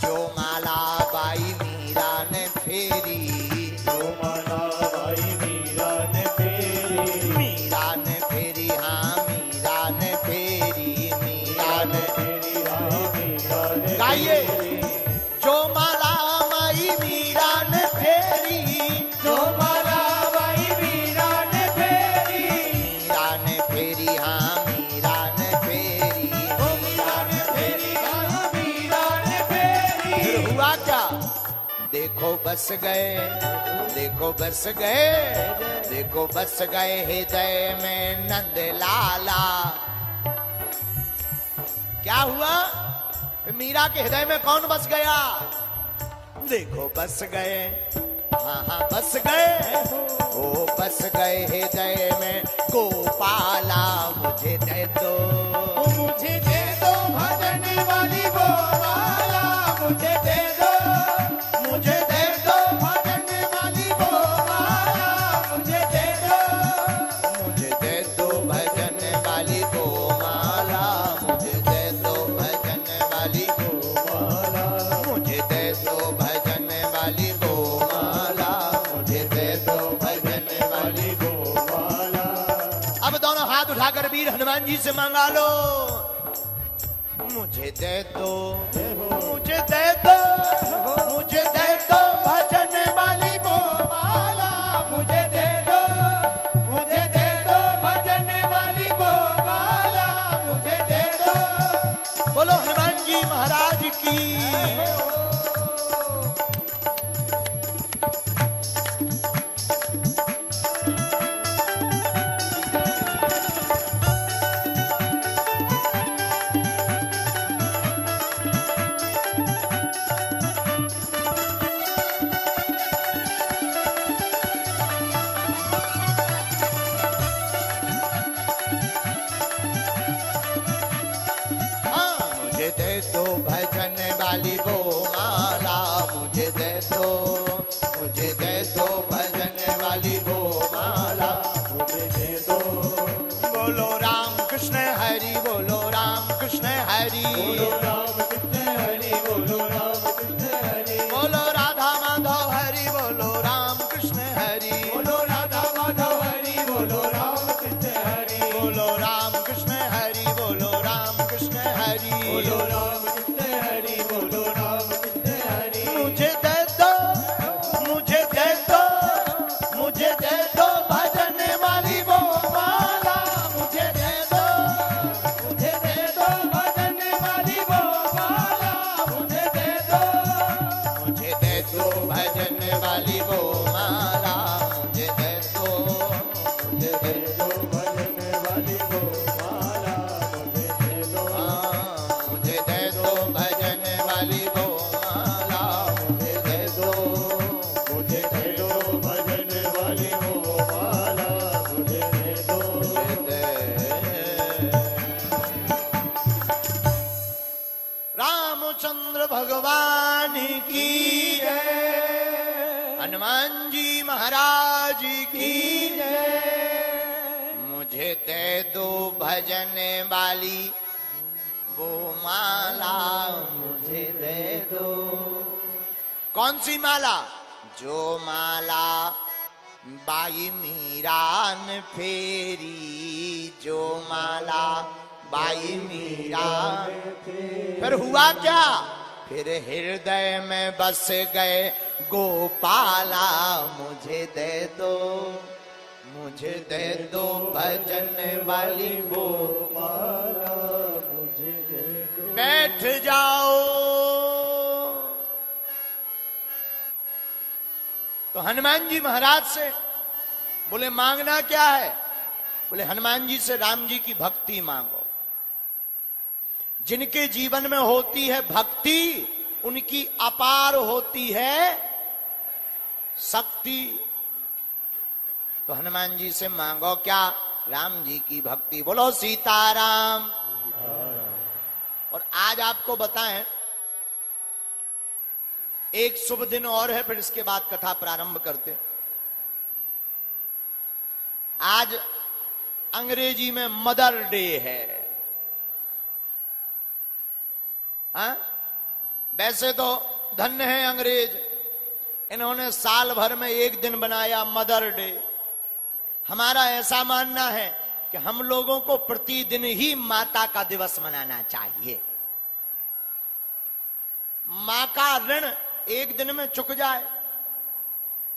जो माला बाई मीरा ने फेरी, जो माला भाई मीरा ने फेरी। मीरा ने फेरी, हाँ मीरा ने फेरी, मीरा ने फेरी भाई मीरा ने गाइए। फेरी। जो माला माई मीरा ने फेरी, जो माला भाई मीरा ने फेरी। मीरा ने फेरी, हाँ मीरा ने फेरी, मीरा ने फेरी, हाँ मीरा ने फेरी। फिर हुआ क्या? देखो बस गए, देखो बस गए, देखो बस गए हृदय में नंद लाला। क्या हुआ? मीरा के हृदय में कौन बस गया? देखो बस गए, हाँ हाँ बस गए, ओ बस गए हृदय में गोपाला, मुझे दे दो, मुझे दे दो भजन वाली गो माला, मुझे दे दो, मुझे दे दो भजन वाली गो माला, मुझे दे दो, मुझे दे दो भजन वाली गो माला, मुझे दे दो भजन वाली गो माला, मुझे दे दो भजन वाली गो माला, मुझे दे दो भजन वाली गो माला। अब दोनों हाथ उठाकर वीर हनुमान जी से मांगा लो, मुझे दे दो, मुझे दे दो, मुझे दे दो भजन वाली गो माला, मुझे दे दो, मुझे दे दो भजन वाली गो माला, मुझे दे दो। बोलो हनुमान जी महाराज की। मुझे दे दो भजन वाली गो माला, मुझे दे दो, मुझे दे दो भजन वाली गो माला, मुझे दे दो। बोलो राम कृष्ण हरि, बोलो राम कृष्ण हरि, बोलो राम कृष्ण हरि, बोलो राम कृष्ण हरि। बोलो राधा माधव हरि, बोलो राम कृष्ण हरि, बोलो राधा माधव हरि, बोलो राम कृष्ण हरि। बोलो राम कृष्ण हरि, बोलो राम कृष्ण हरि, बोलो राम कृष्ण हरि, बोलो राम कृष्ण हरि। मुझे दे दो, मुझे दे दो, मुझे दे दो भजन वाली गो माला, मुझे दे दो, मुझे दे दो भजन वाली गो मुझे दे दो भजन वाली गोमाला, मुझे दे दो, मुझे दे दो भजन वाली गोमाला, मुझे दे दो, मुझे दे दो भजन वाली गोमाला, मुझे दे दो। रामचंद्र भगवान की जय, हनुमान जी महाराज की जय। मुझे दे दो भजन वाली वो माला, मुझे दे दो। कौन सी माला? जो माला बाई मीरा ने फेरी, जो माला बाई मीरा। फिर हुआ क्या? फिर हृदय में बस गए गोपाला, मुझे दे दो, मुझे दे दो भजन वाली गोपाला, मुझे दे दो। बैठ जाओ। तो हनुमान जी महाराज से बोले मांगना क्या है? बोले हनुमान जी से राम जी की भक्ति मांगो। जिनके जीवन में होती है भक्ति, उनकी अपार होती है शक्ति। तो हनुमान जी से मांगो क्या? राम जी की भक्ति। बोलो सीताराम। और आज आपको बताएं, एक शुभ दिन और है, फिर इसके बाद कथा प्रारंभ करते। आज अंग्रेजी में मदर डे है। हाँ? वैसे तो धन्य है अंग्रेज, इन्होंने साल भर में एक दिन बनाया मदर डे। हमारा ऐसा मानना है कि हम लोगों को प्रतिदिन ही माता का दिवस मनाना चाहिए। मां का ऋण एक दिन में चुक जाए।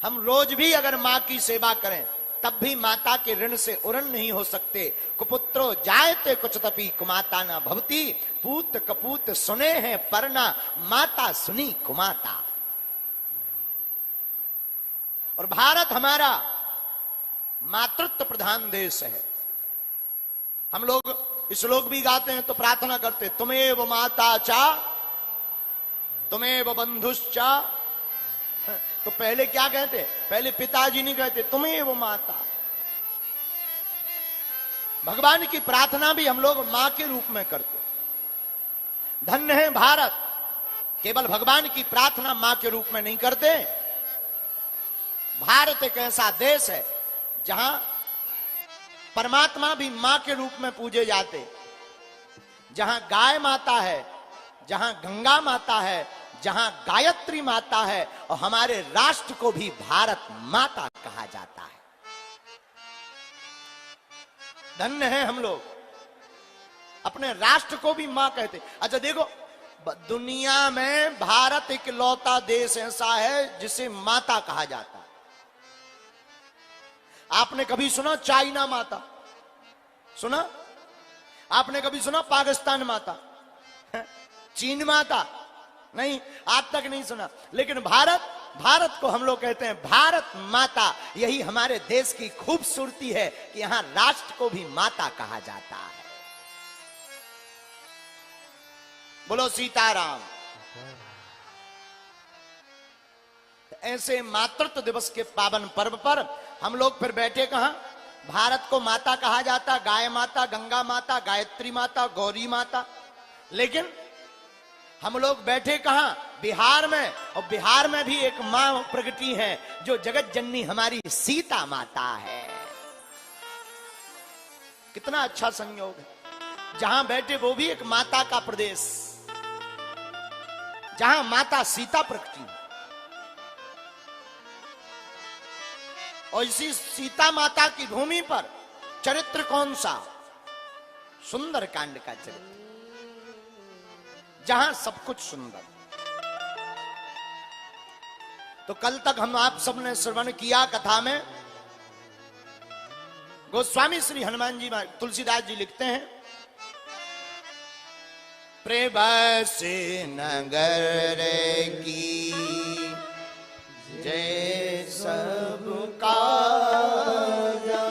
हम रोज भी अगर मां की सेवा करें तब भी माता के ऋण से उरण नहीं हो सकते। कुपुत्रो जायते कुछ तपी कुमाता न भवती, पूत कपूत सुने हैं परना, माता सुनी कुमाता। और भारत हमारा मातृत्व प्रधान देश है। हम लोग श्लोक भी गाते हैं तो प्रार्थना करते, तुमेव माता चा तुमेव बंधुश्चा। तो पहले क्या कहते? पहले पिताजी नहीं कहते, तुमेव माता। भगवान की प्रार्थना भी हम लोग मां के रूप में करते। धन्य है भारत, केवल भगवान की प्रार्थना मां के रूप में नहीं करते। भारत एक ऐसा देश है जहां परमात्मा भी मां के रूप में पूजे जाते, जहां गाय माता है, जहां गंगा माता है, जहां गायत्री माता है, और हमारे राष्ट्र को भी भारत माता कहा जाता है। धन्य है हम लोग, अपने राष्ट्र को भी मां कहते। अच्छा देखो, दुनिया में भारत इकलौता देश ऐसा है जिसे माता कहा जाता है। आपने कभी सुना चाइना माता? सुना? आपने कभी सुना पाकिस्तान माता, चीन माता? नहीं, आज तक नहीं सुना। लेकिन भारत को हम लोग कहते हैं भारत माता। यही हमारे देश की खूबसूरती है कि यहां राष्ट्र को भी माता कहा जाता है। बोलो सीताराम। ऐसे मातृत्व दिवस के पावन पर्व पर हम लोग फिर बैठे कहां? भारत को माता कहा जाता, गाय माता, गंगा माता, गायत्री माता, गौरी माता। लेकिन हम लोग बैठे कहां? बिहार में। और बिहार में भी एक मां प्रगटी है जो जगत जननी हमारी सीता माता है। कितना अच्छा संयोग है। जहां बैठे वो भी एक माता का प्रदेश, जहां माता सीता प्रगटी। और इसी सीता माता की भूमि पर चरित्र कौन सा? सुंदर कांड का चरित्र, जहां सब कुछ सुंदर। तो कल तक हम आप सबने श्रवण किया कथा में, गोस्वामी श्री हनुमान जी तुलसीदास जी लिखते हैं, प्रभसे नगर की जय सब काजा,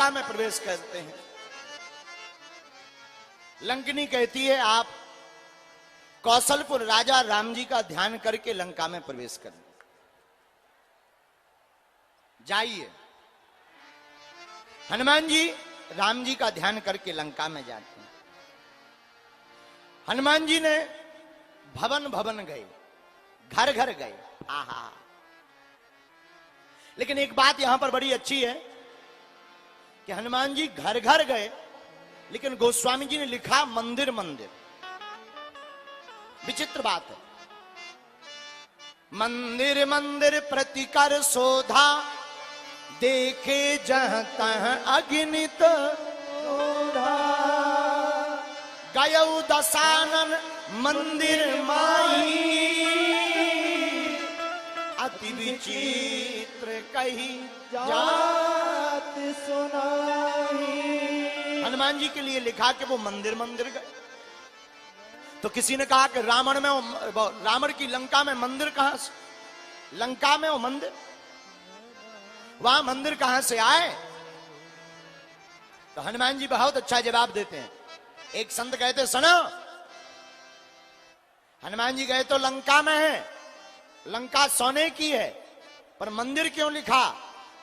लंका में प्रवेश करते हैं। लंकिनी कहती है आप कौशलपुर राजा राम जी का ध्यान करके लंका में प्रवेश करें, जाइए। हनुमान जी राम जी का ध्यान करके लंका में जाते हैं। हनुमान जी ने भवन भवन गए, घर घर गए, आहा। लेकिन एक बात यहां पर बड़ी अच्छी है कि हनुमान जी घर घर गए, लेकिन गोस्वामी जी ने लिखा मंदिर मंदिर। विचित्र बात है। मंदिर मंदिर प्रतिकर शोधा, देखे जह तह अग्नित गयौ दशानन मंदिर माही, अति विचित्र कही जात सुनाई। हनुमान जी के लिए लिखा कि वो मंदिर मंदिर गए। तो किसी ने कहा कि रावण की लंका में मंदिर कहां से, लंका में वो मंदिर, वहां मंदिर कहां से आए? तो हनुमान जी बहुत अच्छा जवाब देते हैं। एक संत कहते सुनो, हनुमान जी गए तो लंका में है, लंका सोने की है, पर मंदिर क्यों लिखा?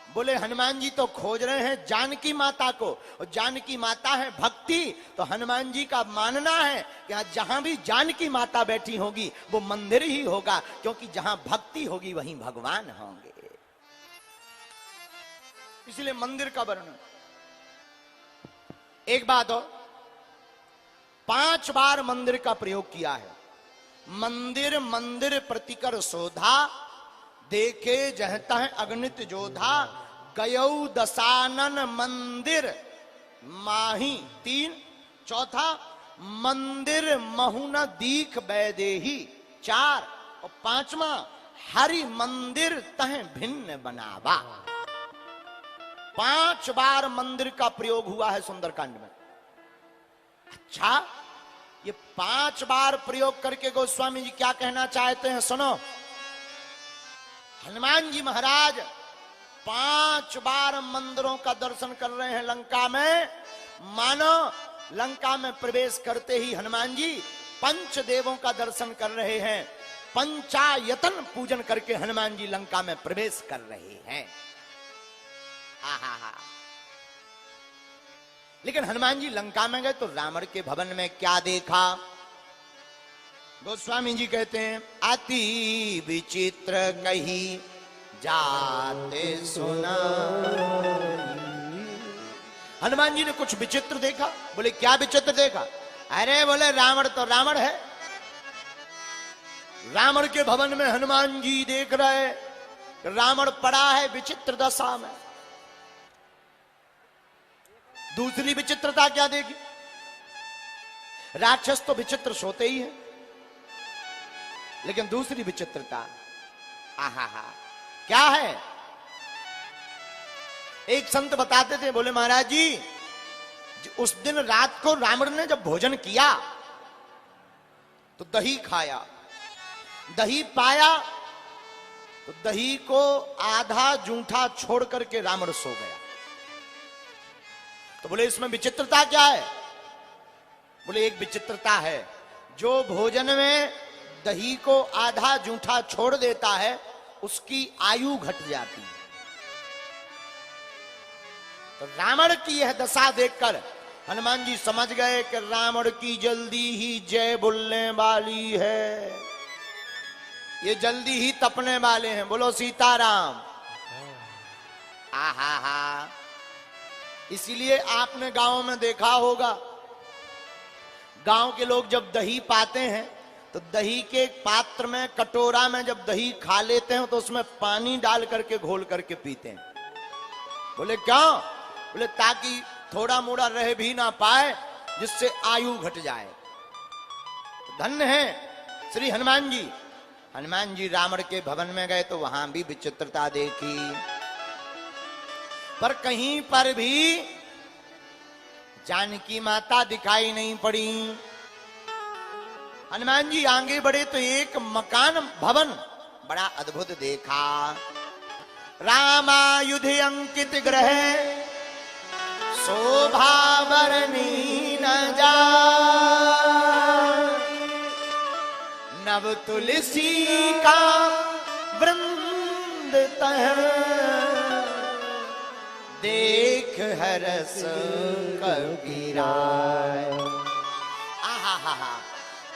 बोले हनुमान जी तो खोज रहे हैं जानकी माता को, और जानकी माता है भक्ति। तो हनुमान जी का मानना है कि जहां भी जानकी माता बैठी होगी वो मंदिर ही होगा, क्योंकि जहां भक्ति होगी वहीं भगवान होंगे। इसलिए मंदिर का वर्णन। एक बात और, 5 बार मंदिर का प्रयोग किया है। मंदिर मंदिर प्रतिकर शोधा, देखे जहता है अगणित जोधा, गयौ दशानन मंदिर माही 3, चौथा मंदिर महुन दीख बैदेही 4, और 5वां हरि मंदिर तह भिन्न बनावा। 5 बार मंदिर का प्रयोग हुआ है सुंदरकांड में। अच्छा, ये 5 बार प्रयोग करके गोस्वामी जी क्या कहना चाहते हैं सुनो। हनुमान जी महाराज 5 बार मंदिरों का दर्शन कर रहे हैं लंका में। मानो लंका में प्रवेश करते ही हनुमान जी 5 देवों का दर्शन कर रहे हैं। पंचायतन पूजन करके हनुमान जी लंका में प्रवेश कर रहे हैं। आहा। लेकिन हनुमान जी लंका में गए तो रावण के भवन में क्या देखा? गोस्वामी जी कहते हैं अति विचित्र कही जाते सुना। हनुमान जी ने कुछ विचित्र देखा। बोले क्या विचित्र देखा? अरे बोले रावण तो रावण है। रावण के भवन में हनुमान जी देख रहे, रावण पड़ा है विचित्र दशा में। दूसरी विचित्रता क्या देखी? राक्षस तो विचित्र सोते ही है, लेकिन दूसरी विचित्रता आहा क्या है? एक संत बताते थे, बोले महाराज जी उस दिन रात को रावण ने जब भोजन किया तो दही खाया, दही पाया तो दही को आधा जूठा छोड़ करके रावण सो गया। तो बोले इसमें विचित्रता क्या है? बोले एक विचित्रता है, जो भोजन में दही को आधा जूठा छोड़ देता है उसकी आयु घट जाती है। तो रावण की यह दशा देखकर हनुमान जी समझ गए कि रावण की जल्दी ही जय बोलने वाली है, ये जल्दी ही तपने वाले हैं। बोलो सीताराम। आहा। इसीलिए आपने गांव में देखा होगा, गांव के लोग जब दही पाते हैं तो दही के पात्र में, कटोरा में जब दही खा लेते हैं तो उसमें पानी डाल करके घोल करके पीते हैं। बोले क्यों? बोले ताकि थोड़ा मोड़ा रह भी ना पाए, जिससे आयु घट जाए। धन्य है श्री हनुमान जी। हनुमान जी रावण के भवन में गए तो वहां भी विचित्रता देखी, पर कहीं पर भी जानकी माता दिखाई नहीं पड़ी। हनुमान जी आगे बढ़े तो एक मकान भवन बड़ा अद्भुत देखा। रामायुध अंकित ग्रह शोभा बरनी न जा, नव तुलसी का वृंद तह, देख हरस कबीरा। आहा,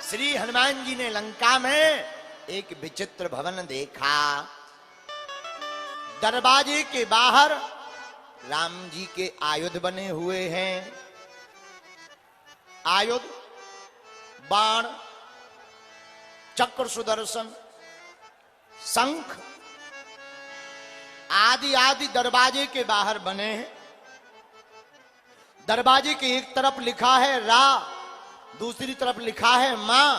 श्री हनुमान जी ने लंका में एक विचित्र भवन देखा। दरवाजे के बाहर राम जी के आयुध बने हुए हैं। आयुध, बाण, चक्र, सुदर्शन, शंख आदि आदि दरवाजे के बाहर बने हैं। दरवाजे के एक तरफ लिखा है रा, दूसरी तरफ लिखा है मां।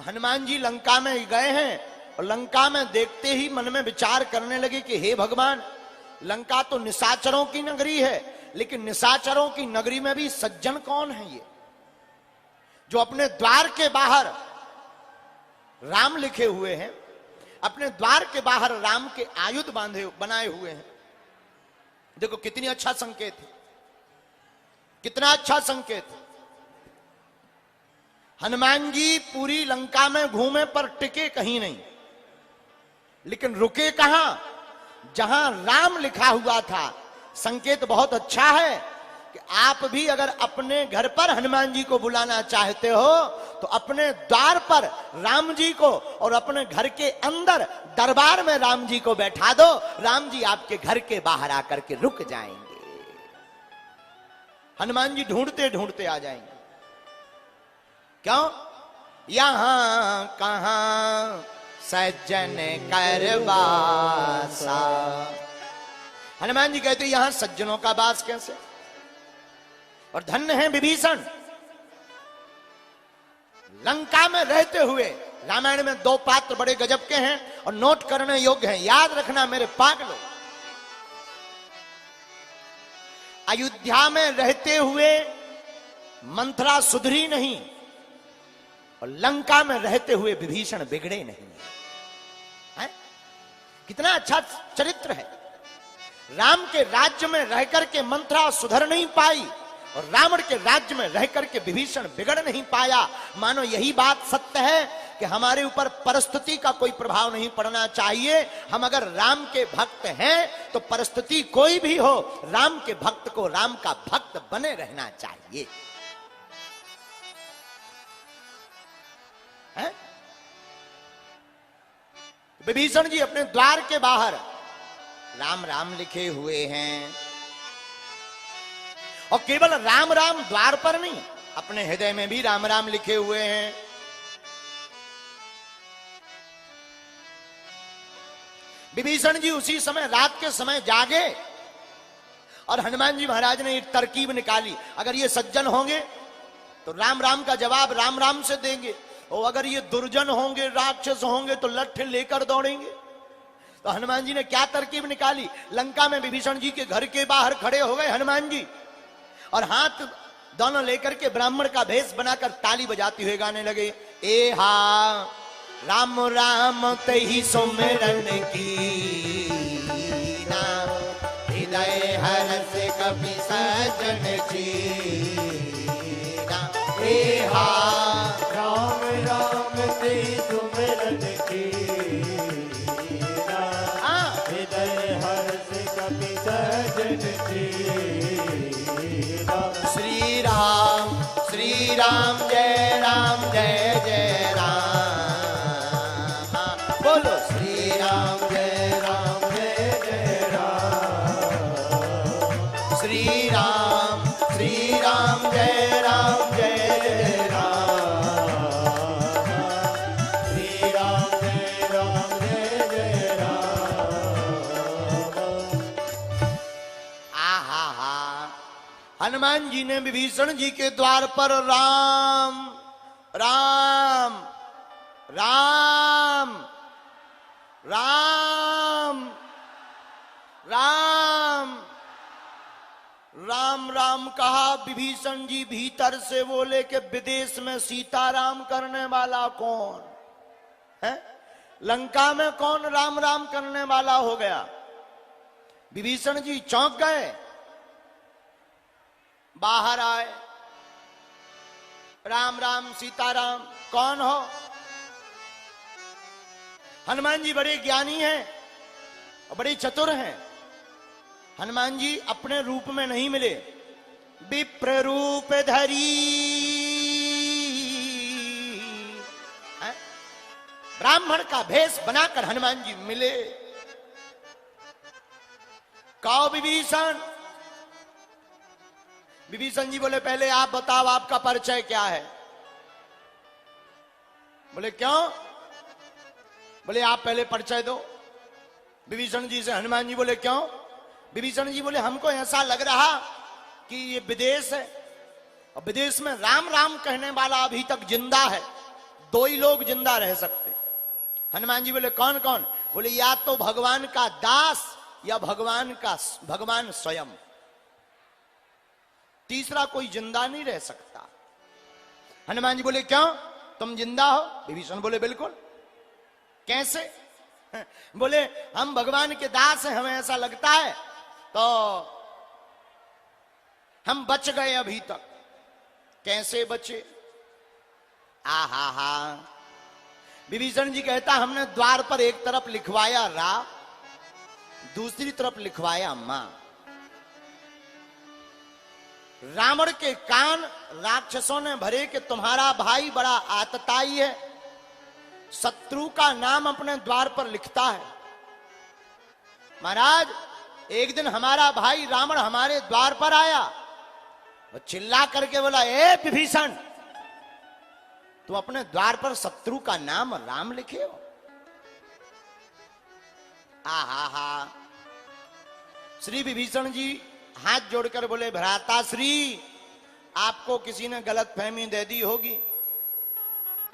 हनुमान जी लंका में गए हैं और लंका में देखते ही मन में विचार करने लगे कि हे भगवान, लंका तो निशाचरों की नगरी है, लेकिन निशाचरों की नगरी में भी सज्जन कौन है ये, जो अपने द्वार के बाहर राम लिखे हुए हैं, अपने द्वार के बाहर राम के आयुध बनाए हुए हैं। देखो कितनी अच्छा संकेत है, कितना अच्छा संकेत है। हनुमान जी पूरी लंका में घूमे पर टिके कहीं नहीं, लेकिन रुके कहां? जहां राम लिखा हुआ था। संकेत बहुत अच्छा है कि आप भी अगर अपने घर पर हनुमान जी को बुलाना चाहते हो तो अपने द्वार पर राम जी को और अपने घर के अंदर दरबार में राम जी को बैठा दो। राम जी आपके घर के बाहर आकर के रुक जाएंगे, हनुमान जी ढूंढते ढूंढते आ जाएंगे। क्यों? यहां कहां सज्जन करवासा। हनुमान जी कहते यहां सज्जनों का वास कैसे? और धन्य है विभीषण, लंका में रहते हुए। रामायण में दो पात्र बड़े गजब के हैं और नोट करने योग्य हैं, याद रखना मेरे पागलों। अयोध्या में रहते हुए मंथरा सुधरी नहीं और लंका में रहते हुए विभीषण बिगड़े नहीं है? कितना अच्छा चरित्र है। राम के राज्य में रहकर के मंथरा सुधर नहीं पाई और रावण के राज्य में रहकर के विभीषण बिगड़ नहीं पाया। मानो यही बात सत्य है कि हमारे ऊपर परिस्थिति का कोई प्रभाव नहीं पड़ना चाहिए। हम अगर राम के भक्त हैं तो परिस्थिति कोई भी हो, राम के भक्त को राम का भक्त बने रहना चाहिए। है? विभीषण जी अपने द्वार के बाहर राम राम लिखे हुए हैं और केवल राम राम द्वार पर नहीं, अपने हृदय में भी राम राम लिखे हुए हैं। विभीषण जी उसी समय रात के समय जागे और हनुमान जी महाराज ने एक तरकीब निकाली। अगर ये सज्जन होंगे तो राम राम का जवाब राम राम से देंगे, और अगर ये दुर्जन होंगे, राक्षस होंगे तो लठ लेकर दौड़ेंगे। तो हनुमान जी ने क्या तरकीब निकाली? लंका में विभीषण जी के घर के बाहर खड़े हो गए हनुमान जी और हाथ दोनों लेकर के ब्राह्मण का भेष बनाकर ताली बजाते हुए गाने लगे। ए हा राम राम तही सुमिरन की ना, हृदय हरस कपि सजन चीना। ए हा राम राम तेहि सुमिरन कीना, हृदय हर्ष कपि सजन चीना। श्री राम जय जय राम। बोलो श्री राम जय जय राम। श्री राम जय राम जय राम। श्री राम जय जय राम। आहा हा। हनुमान जी ने विभीषण जी के द्वार पर राम राम राम राम राम राम राम कहा। विभीषण जी भीतर से बोले कि विदेश में सीताराम करने वाला कौन है? लंका में कौन राम राम करने वाला हो गया? विभीषण जी चौंक गए बाहर आए, राम राम सीताराम। कौन हो? हनुमान जी बड़े ज्ञानी हैं और बड़े चतुर हैं। हनुमान जी अपने रूप में नहीं मिले, विप्र रूप धरी, ब्राह्मण का भेष बनाकर हनुमान जी मिले। कहो विभीषण। विभीषण जी बोले पहले आप बताओ आपका परिचय क्या है। बोले क्यों? बोले आप पहले परिचय दो। विभीषण जी से हनुमान जी बोले क्यों? विभीषण जी बोले हमको ऐसा लग रहा कि ये विदेश है और विदेश में राम राम कहने वाला अभी तक जिंदा है, दो ही लोग जिंदा रह सकते। हनुमान जी बोले कौन कौन? बोले या तो भगवान का दास या भगवान स्वयं, तीसरा कोई जिंदा नहीं रह सकता। हनुमान जी बोले क्यों, तुम जिंदा हो? विभीषण बोले बिल्कुल। कैसे? बोले हम भगवान के दास हैं, हमें ऐसा लगता है तो हम बच गए अभी तक। कैसे बचे? आहा हा। विभीषण जी कहता हमने द्वार पर एक तरफ लिखवाया रा, दूसरी तरफ लिखवाया मां। रावण के कान राक्षसों ने भरे कि तुम्हारा भाई बड़ा आतताई है, शत्रु का नाम अपने द्वार पर लिखता है। महाराज एक दिन हमारा भाई रावण हमारे द्वार पर आया, वो चिल्ला करके बोला ए विभीषण, तू अपने द्वार पर शत्रु का नाम राम लिखे हो? आहा हा। श्री विभीषण जी हाथ जोड़कर बोले भ्राता श्री, आपको किसी ने गलत फहमी दे दी होगी,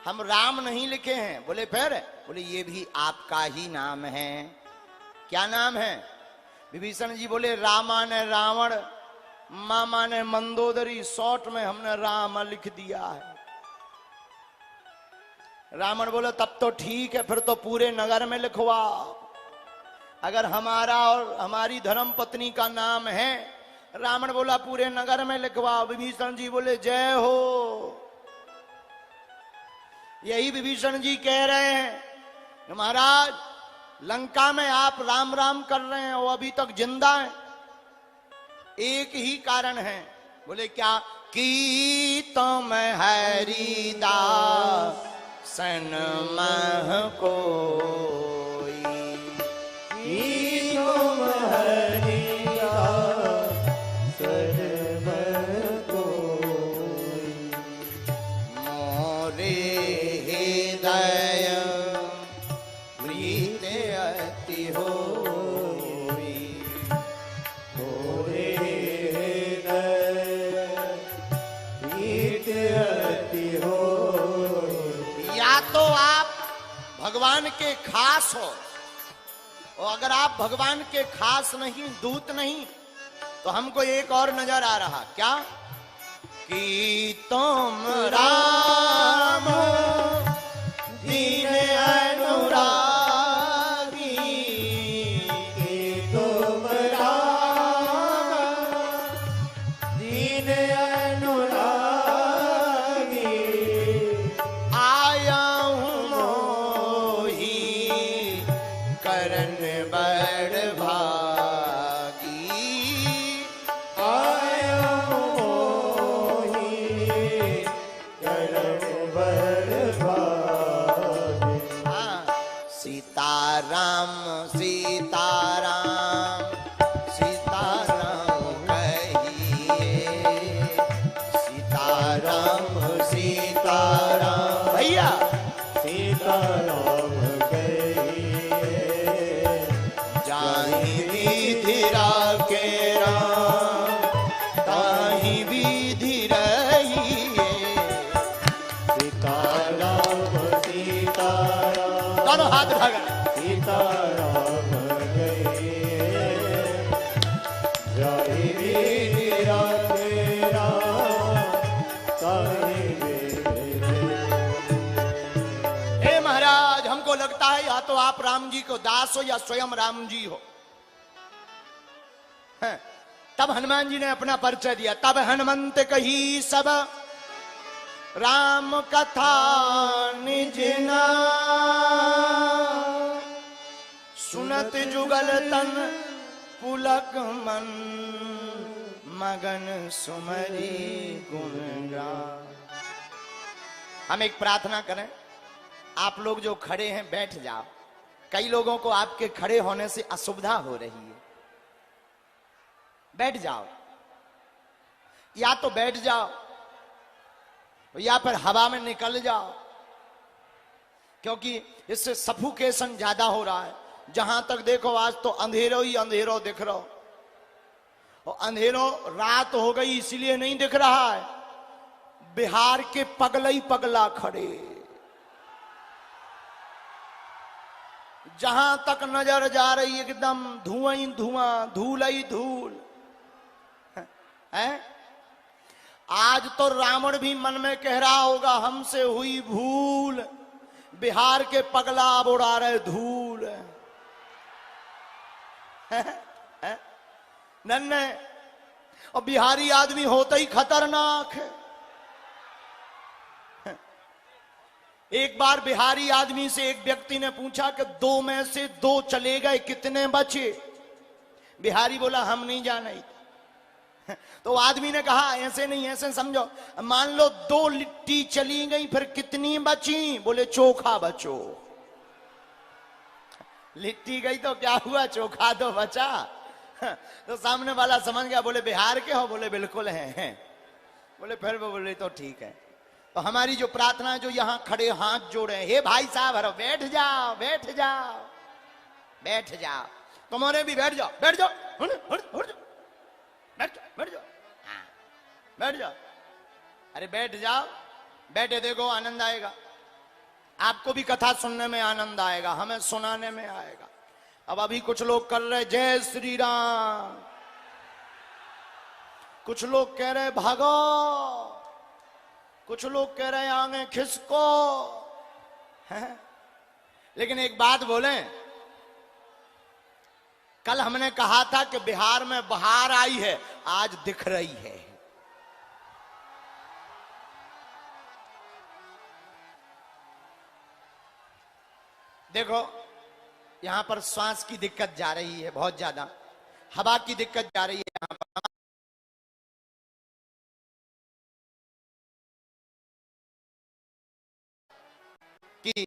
हम राम नहीं लिखे हैं। बोले फिर? बोले ये भी आपका ही नाम है। क्या नाम है? विभीषण जी बोले रामा ने रावण, मामा ने मंदोदरी, शॉर्ट में हमने राम लिख दिया है। रावण बोले तब तो ठीक है, फिर तो पूरे नगर में लिखवाओ। अगर हमारा और हमारी धर्म पत्नी का नाम है, रावण बोला पूरे नगर में लिखवाओ। विभीषण जी बोले जय हो। यही विभीषण जी कह रहे हैं कि महाराज लंका में आप राम राम कर रहे हैं, वो अभी तक जिंदा है। एक ही कारण है। बोले क्या? कि तुम हरिदासन मह कोई, तुम हरिदासन मह कोई, मोरे हृदय प्रीत अति होई, मोरे हृदय प्रीत अति होई। या तो आप भगवान के खास हो, और अगर आप भगवान के खास नहीं, दूत नहीं, तो हमको एक और नजर आ रहा। क्या? कि तुम राम दीन अनुरागी, कि तुम राम दीन अनुरागी, आया हूं मोही करन बड़ भागी, आया मोही करण बड़ भागी। सीताराम सीताराम सीताराम कहिए, सीताराम सीताराम। भैया सीताराम कहिए, जाहि विधि राखे राम, ताहि विधि रहिए। सीताराम सीताराम दोनों हाथ उठाकर सीताराम कहिए, जय विधि राखे राम, ताहि विधि रहिए। हे महाराज हमको लगता है या तो आप राम जी को दास हो या स्वयं राम जी हो। हैं, तब हनुमान जी ने अपना परिचय दिया। तब हनुमंत कही सब राम कथा निज नाम, सुनत जुगल तन पुलक मन, मगन सुमरी गुण गान। हम एक प्रार्थना करें, आप लोग जो खड़े हैं बैठ जाओ। कई लोगों को आपके खड़े होने से असुविधा हो रही है, बैठ जाओ। या तो बैठ जाओ या फिर हवा में निकल जाओ, क्योंकि इससे सफोकेशन ज्यादा हो रहा है। जहां तक देखो आज तो अंधेरो ही अंधेरो दिख रहा हो, और अंधेरो रात हो गई इसलिए नहीं दिख रहा है। बिहार के पगला ही पगला खड़े, जहां तक नजर जा रही एकदम धुआं ही धुआं, धूल ही धूल है। आज तो रावण भी मन में कह रहा होगा हमसे हुई भूल, बिहार के पगला अब उड़ा रहे धूल। नन्हे और बिहारी आदमी होते ही खतरनाक है। एक बार बिहारी आदमी से एक व्यक्ति ने पूछा कि 2 में से 2 चले गए, कितने बचे? बिहारी बोला हम नहीं जाने। तो आदमी ने कहा ऐसे नहीं, ऐसे समझो, मान लो 2 लिट्टी चली गई, फिर कितनी बची? बोले चोखा बचो। लिट्टी गई तो क्या हुआ, चोखा तो बचा। तो सामने वाला समझ गया, बोले बिहार के हो? बोले बिल्कुल हैं। बोले फिर वो बोले तो ठीक है। तो हमारी जो प्रार्थना है, जो यहां खड़े हाथ जोड़े, हे भाई साहब हरो, बैठ जाओ बैठ जाओ बैठ जाओ। तुम्हारे भी बैठ जाओ, बैठ जाओ, बैठ जाओ, बैठ जाओ, हाँ बैठ जाओ। अरे बैठ जाओ, बैठे देखो आनंद आएगा। आपको भी कथा सुनने में आनंद आएगा, हमें सुनाने में आएगा। अब अभी कुछ लोग कर रहे जय श्री राम, कुछ लोग कह रहे भागो, कुछ लोग कह रहे आगे खिसको है। लेकिन एक बात बोले, कल हमने कहा था कि बिहार में बहार आई है, आज दिख रही है। देखो यहां पर श्वास की दिक्कत जा रही है, बहुत ज्यादा हवा की दिक्कत जा रही है यहां पर। कि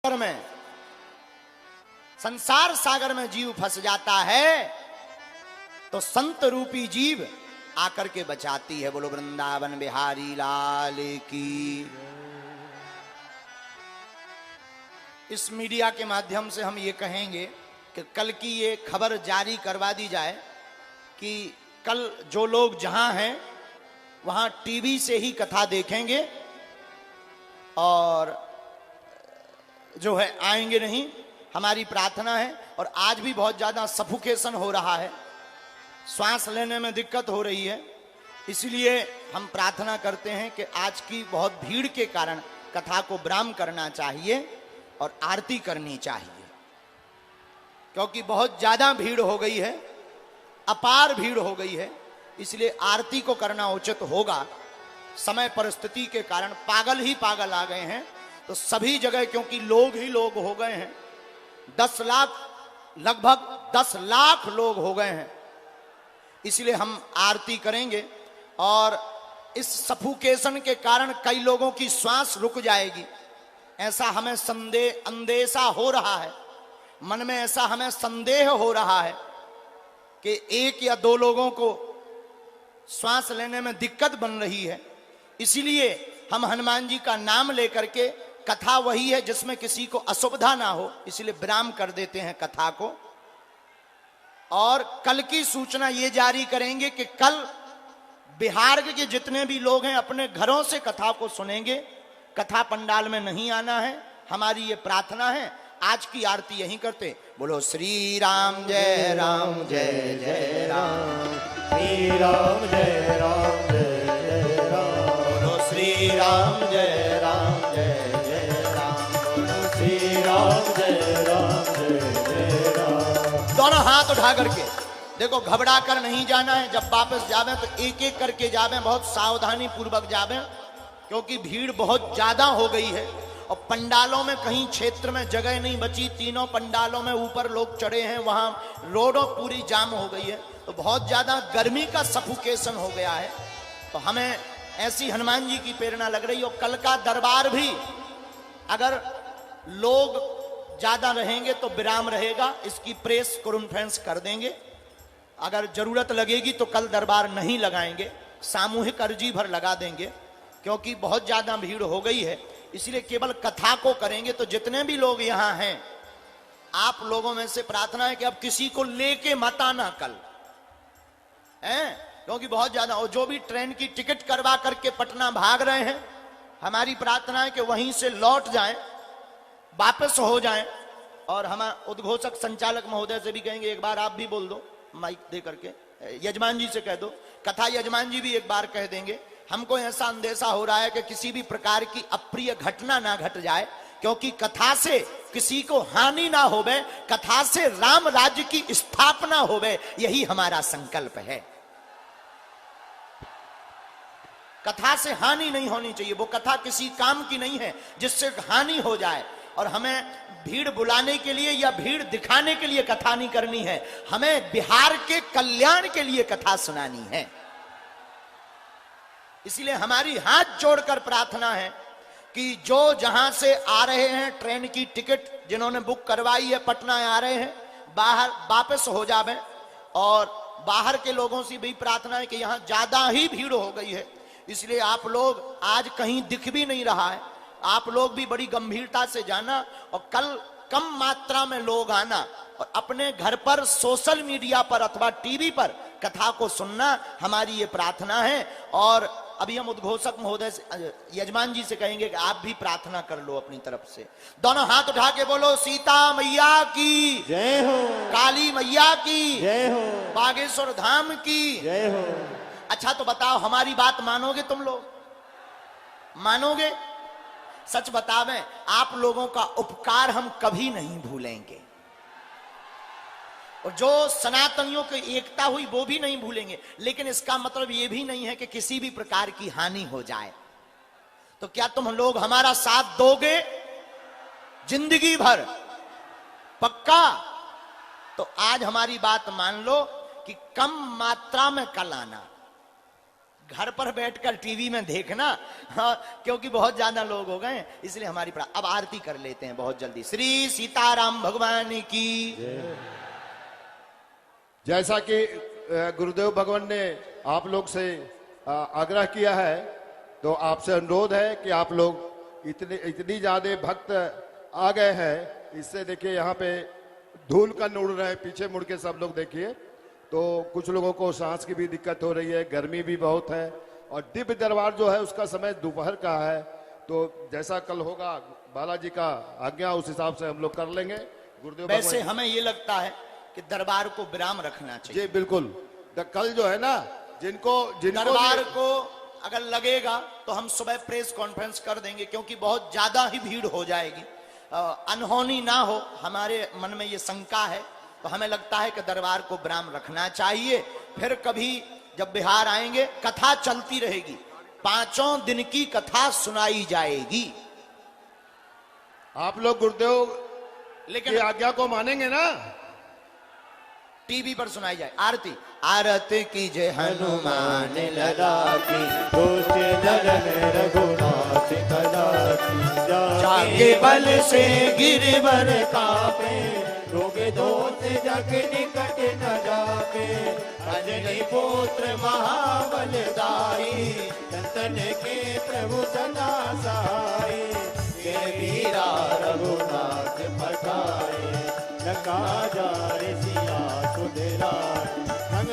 में, संसार सागर में जीव फंस जाता है तो संत रूपी जीव आकर के बचाती है। बोलो वृंदावन बिहारी लाल की। इस मीडिया के माध्यम से हम ये कहेंगे कि कल की ये खबर जारी करवा दी जाए कि कल जो लोग जहां हैं वहां टीवी से ही कथा देखेंगे और जो है आएंगे नहीं। हमारी प्रार्थना है। और आज भी बहुत ज्यादा सफोकेशन हो रहा है, श्वास लेने में दिक्कत हो रही है, इसलिए हम प्रार्थना करते हैं कि आज की बहुत भीड़ के कारण कथा को विराम करना चाहिए और आरती करनी चाहिए, क्योंकि बहुत ज्यादा भीड़ हो गई है, अपार भीड़ हो गई है, इसलिए आरती को करना उचित होगा। समय परिस्थिति के कारण पागल ही पागल आ गए हैं, तो सभी जगह क्योंकि लोग ही लोग हो गए हैं, 10 लाख, लगभग 10 लाख लोग हो गए हैं, इसलिए हम आरती करेंगे। और इस सफोकेशन के कारण कई लोगों की श्वास रुक जाएगी, ऐसा हमें अंदेशा हो रहा है, मन में ऐसा हमें संदेह हो रहा है कि 1 या 2 लोगों को श्वास लेने में दिक्कत बन रही है। इसीलिए हम हनुमान जी का नाम लेकर के, कथा वही है जिसमें किसी को असुविधा ना हो, इसलिए विराम कर देते हैं कथा को। और कल की सूचना ये जारी करेंगे कि कल बिहार के जितने भी लोग हैं अपने घरों से कथा को सुनेंगे, कथा पंडाल में नहीं आना है। हमारी ये प्रार्थना है। आज की आरती यहीं करते। बोलो श्री राम जय राम जय जय राम, श्री राम जय राम जय जय राम, बोलो श्री राम जय राम जय जय राम, बोलो श्री राम जय राम जय जय राम। दोनों हाथ उठा करके देखो, घबरा कर नहीं जाना है। जब वापस जावे तो एक एक करके जावे, बहुत सावधानी पूर्वक जावे, क्योंकि भीड़ बहुत ज्यादा हो गई है और पंडालों में कहीं क्षेत्र में जगह नहीं बची। तीनों पंडालों में ऊपर लोग चढ़े हैं, वहां रोडों पूरी जाम हो गई है, तो बहुत ज्यादा गर्मी का सफोकेशन हो गया है। तो हमें ऐसी हनुमान जी की प्रेरणा लग रही है। और कल का दरबार भी अगर लोग ज्यादा रहेंगे तो विराम रहेगा, इसकी प्रेस कॉन्फ्रेंस कर देंगे। अगर जरूरत लगेगी तो कल दरबार नहीं लगाएंगे, सामूहिक अर्जी भर लगा देंगे, क्योंकि बहुत ज्यादा भीड़ हो गई है, इसलिए केवल कथा को करेंगे। तो जितने भी लोग यहां हैं, आप लोगों में से प्रार्थना है कि अब किसी को लेके मत आना कल, हैं, क्योंकि बहुत ज्यादा। और जो भी ट्रेन की टिकट करवा करके पटना भाग रहे हैं, हमारी प्रार्थना है कि वहीं से लौट जाएं, वापस हो जाएं। और हम उद्घोषक संचालक महोदय से भी कहेंगे, एक बार आप भी बोल दो माइक दे करके, यजमान जी से कह दो, कथा यजमान जी भी एक बार कह देंगे। हमको ऐसा अंदेशा हो रहा है कि किसी भी प्रकार की अप्रिय घटना ना घट जाए, क्योंकि कथा से किसी को हानि ना होवे, कथा से राम राज्य की स्थापना होवे, यही हमारा संकल्प है। कथा से हानि नहीं होनी चाहिए, वो कथा किसी काम की नहीं है जिससे हानि हो जाए। और हमें भीड़ बुलाने के लिए या भीड़ दिखाने के लिए कथा नहीं करनी है, हमें बिहार के कल्याण के लिए कथा सुनानी है। इसलिए हमारी हाथ जोड़कर प्रार्थना है कि जो जहां से आ रहे हैं, ट्रेन की टिकट जिन्होंने बुक करवाई है, पटना आ रहे हैं, बाहर वापस हो जावे। और बाहर के लोगों से भी प्रार्थना है कि यहां ज्यादा ही भीड़ हो गई है, इसलिए आप लोग आज कहीं दिख भी नहीं रहा है, आप लोग भी बड़ी गंभीरता से जाना और कल कम मात्रा में लोग आना और अपने घर पर सोशल मीडिया पर अथवा टीवी पर कथा को सुनना, हमारी ये प्रार्थना है। और अभी हम उद्घोषक महोदय से, यजमान जी से कहेंगे कि आप भी प्रार्थना कर लो अपनी तरफ से। दोनों हाथ उठा के बोलो सीता मैया की जय हो, काली मैया की जय हो, बागेश्वर धाम की जय हो। अच्छा तो बताओ, हमारी बात मानोगे तुम लोग? मानोगे? सच बतावें, आप लोगों का उपकार हम कभी नहीं भूलेंगे, और जो सनातनियों की एकता हुई वो भी नहीं भूलेंगे। लेकिन इसका मतलब ये भी नहीं है कि किसी भी प्रकार की हानि हो जाए। तो क्या तुम लोग हमारा साथ दोगे जिंदगी भर? पक्का? तो आज हमारी बात मान लो कि कम मात्रा में कल आना, घर पर बैठकर टीवी में देखना, हाँ, क्योंकि बहुत ज्यादा लोग हो गए, इसलिए हमारी अब आरती कर लेते हैं बहुत जल्दी। श्री सीताराम भगवान की। जैसा कि गुरुदेव भगवान ने आप लोग से आग्रह किया है, तो आपसे अनुरोध है कि आप लोग इतनी ज्यादा भक्त आ गए हैं, इससे देखिए यहाँ पे धूल का उड़ रहा है, पीछे मुड़ के सब लोग देखिए। तो कुछ लोगों को सांस की भी दिक्कत हो रही है, गर्मी भी बहुत है, और दिव्य दरबार जो है उसका समय दोपहर का है। तो जैसा कल होगा बालाजी का आज्ञा, उस हिसाब से हम लोग कर लेंगे। गुरुदेव वैसे हमें ये लगता है कि दरबार को विराम रखना चाहिए। जी बिल्कुल, कल जो है ना, जिनको दरबार को अगर लगेगा तो हम सुबह प्रेस कॉन्फ्रेंस कर देंगे, क्योंकि बहुत ज्यादा ही भीड़ हो जाएगी, अनहोनी ना हो, हमारे मन में ये शंका है। तो हमें लगता है कि दरबार को विराम रखना चाहिए। फिर कभी जब बिहार आएंगे कथा चलती रहेगी, 5 दिन की कथा सुनाई जाएगी। आप लोग गुरुदेव लेकिन आज्ञा को मानेंगे ना? टीवी पर सुनाई जाए आरती। आरती कीजिए हनुमान लला की, दुष्ट दलन रघुनाथ कला की, जाके बल से गिरवर कापे, रोगे दोष जग निकट न जाके, अंजनी पुत्र महाबलदाई, संतन के प्रभु सदा सहाय, ये वीरा रघुनाथ पठाए, लंका जारे सिया सुधराई,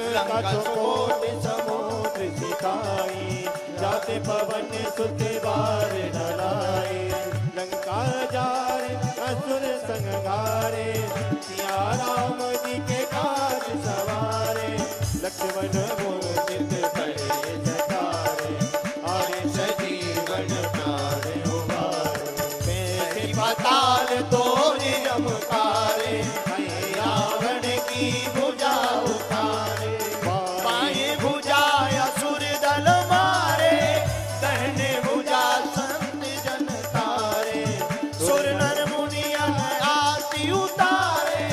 लंका कोट समुद्र सिखाई, जाते पवन सुत बार नलाए, लंका जारे असुर संगारे, सिया राम जी के काज सवारे, लक्ष्मण मूर्तित करे जटारे, आरे सजीवन प्राण उबारे, पाताल तोड़ यमकारे, रावण की भुजा उतारे, बाएं भुजा असुर दल मारे, दाहिने भुजा संत जन तारे, सुर नर मुनिया आरती उतारे,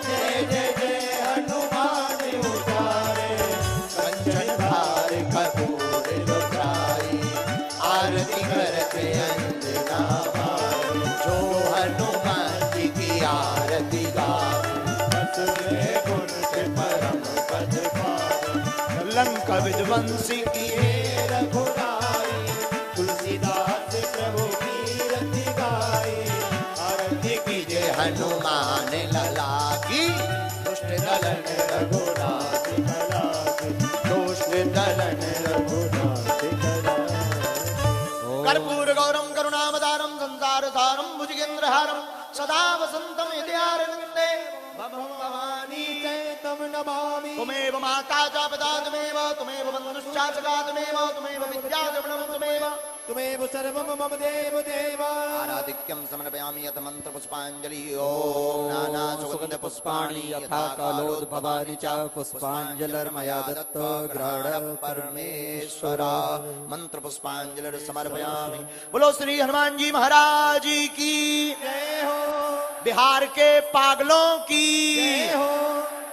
जय जय जय हनुमान उतारे, कंचन धार कपूर लुटाई, आरती करते अंजना भाई, जो हनुमान जी की आरती गावे, गुण के परम पद पावे, लंका विध्वंसी की रघुराई, तुलसीदास प्रभु की रति गाई, आरती कीजिए हनुमान लला की, दुष्ट दलन रघुनाथ कला की, दुष्ट दलन रघुनाथ कला। कर्पूर गौरम करुणावतारम संसार सारम भुजगेंद्रहारम सदा वसंतम हृदयारविंदे भवं भवानी चैतम नमामि। तुमेव माता च पिता तुमेव, तुमेव बन्धुश्च सखा तुमेव, तुमेव विद्या च प्रणव तुमेव, तुमेव सर्वं मम देव देव। आराधिक्यं समर्पयामि यत मंत्र पुष्पांजलि। ओम नाना सुगंध पुष्पाणि यथा कालोद्भवानि च पुष्पांजलिर्मया दत्त ग्रहण परमेश्वरा। मंत्र पुष्पांजलि समर्पयामि। बोलो श्री हनुमान जी महाराज की जय हो। बिहार के पागलों की जय हो।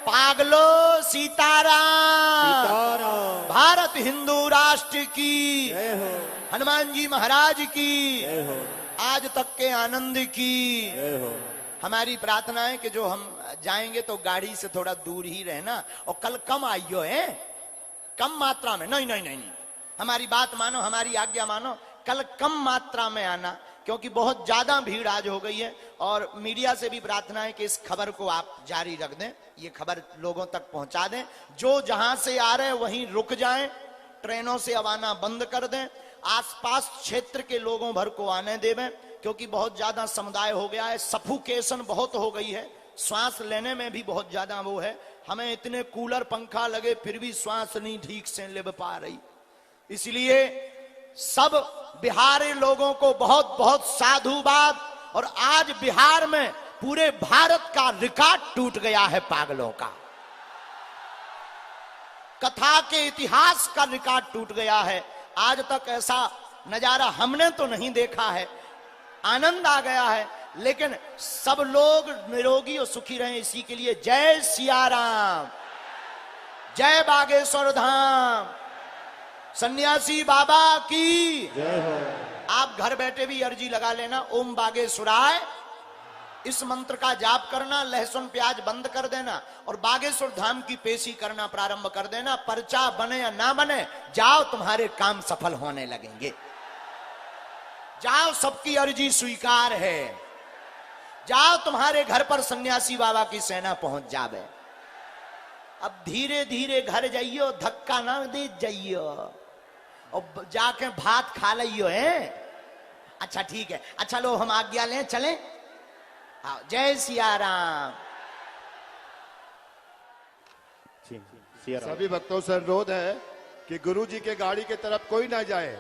पागलों सीताराम, सीताराम। भारत हिंदू राष्ट्र की जय हो। हनुमान जी महाराज की जय हो। आज तक के आनंद की जय हो। हमारी प्रार्थना है कि जो हम जाएंगे तो गाड़ी से थोड़ा दूर ही रहना, और कल कम आइयो है, कम मात्रा में। नहीं नहीं नहीं नहीं, हमारी बात मानो, हमारी आज्ञा मानो, कल कम मात्रा में आना, क्योंकि बहुत ज्यादा भीड़ आज हो गई है। और मीडिया से भी प्रार्थना है कि इस खबर को आप जारी रख दें, ये खबर लोगों तक पहुंचा दें। जो जहां से आ रहे हैं वहीं रुक जाएं, ट्रेनों से अब आना बंद कर दें, आसपास क्षेत्र के लोगों भर को आने देवें, क्योंकि बहुत ज्यादा समुदाय हो गया है, सफोकेशन बहुत हो गई है, श्वास लेने में भी बहुत ज्यादा वो है। हमें इतने कूलर पंखा लगे फिर भी श्वास नहीं ठीक से ले पा रही। इसलिए सब बिहारी लोगों को बहुत बहुत साधुवाद। और आज बिहार में पूरे भारत का रिकॉर्ड टूट गया है पागलों का, कथा के इतिहास का रिकॉर्ड टूट गया है। आज तक ऐसा नजारा हमने तो नहीं देखा है। आनंद आ गया है, लेकिन सब लोग निरोगी और सुखी रहें, इसी के लिए जय सिया राम, जय बागेश्वर धाम। सन्यासी बाबा की जय हो। आप घर बैठे भी अर्जी लगा लेना, ओम बागेश्वराय, इस मंत्र का जाप करना, लहसुन प्याज बंद कर देना और बागेश्वर धाम की पेशी करना प्रारंभ कर देना। पर्चा बने या ना बने, जाओ, तुम्हारे काम सफल होने लगेंगे। जाओ, सबकी अर्जी स्वीकार है। जाओ, तुम्हारे घर पर सन्यासी बाबा की सेना पहुंच जावे। अब धीरे धीरे घर जाइयो, धक्का ना दे जाइयो और जाके भात खा लियो है। अच्छा ठीक है, अच्छा लो हम आज्ञा लें, चलें। आओ, जय सिया राम। सभी भक्तों से अनुरोध है कि गुरु जी के गाड़ी के तरफ कोई ना जाए,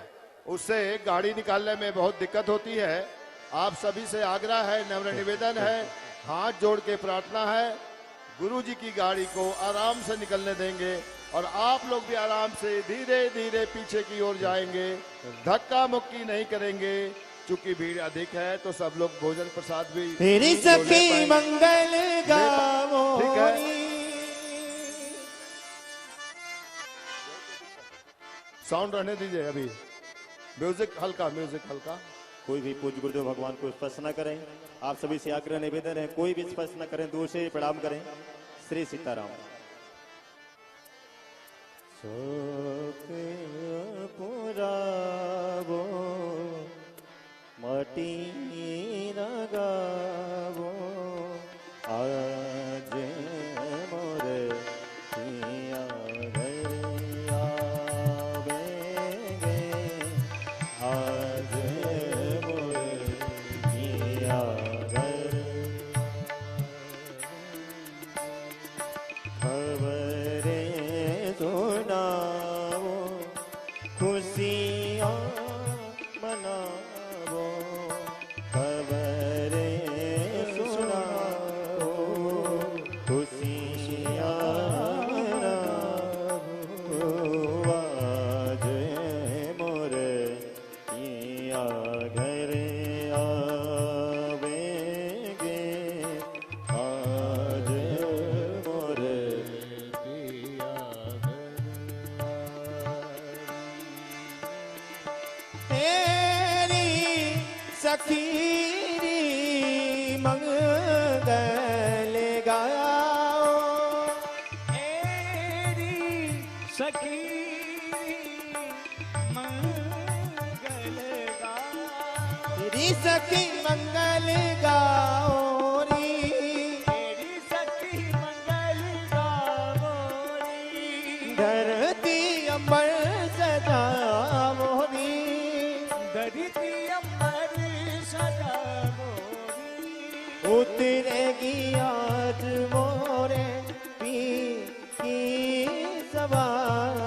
उससे गाड़ी निकालने में बहुत दिक्कत होती है। आप सभी से आग्रह है, नम्र निवेदन है, हाथ जोड़ के प्रार्थना है, गुरु जी की गाड़ी को आराम से निकलने देंगे और आप लोग भी आराम से धीरे धीरे पीछे की ओर जाएंगे, धक्का मुक्की नहीं करेंगे। चूंकि भीड़ अधिक है तो सब लोग भोजन प्रसाद भी तेरी सखी मंगल गावो। ठीक है, साउंड रहने दीजिए, अभी म्यूजिक हल्का, म्यूजिक हल्का। कोई भी पूज्य गुरुदेव भगवान को स्पर्श न करें। आप सभी से आग्रह निवेदन है, कोई भी स्पर्श न करें, दूर से प्रणाम करें। श्री सीताराम। शोक पुरावो मटी लगावो, आज मोर पिया गया बेगे, आज मोर पिया गया। खबरें सुनाओ, खुशियाँ मनाओ, खबरें सुनाओ, खुशियाँ मनाओ, आज मोर पिया घर आवेंगे, आज मोर पिया तेरी सखीरी मंगल गाओ, तेरी सखी मंगल गाओ, तेरी सखी मंगल गाओ री, तेरी सखी मंगल गाओ री, धरती अंबर सदा मोरी, धरती अंबर सदा मोरी, उतरेगी आज मोरे पी की सवारी।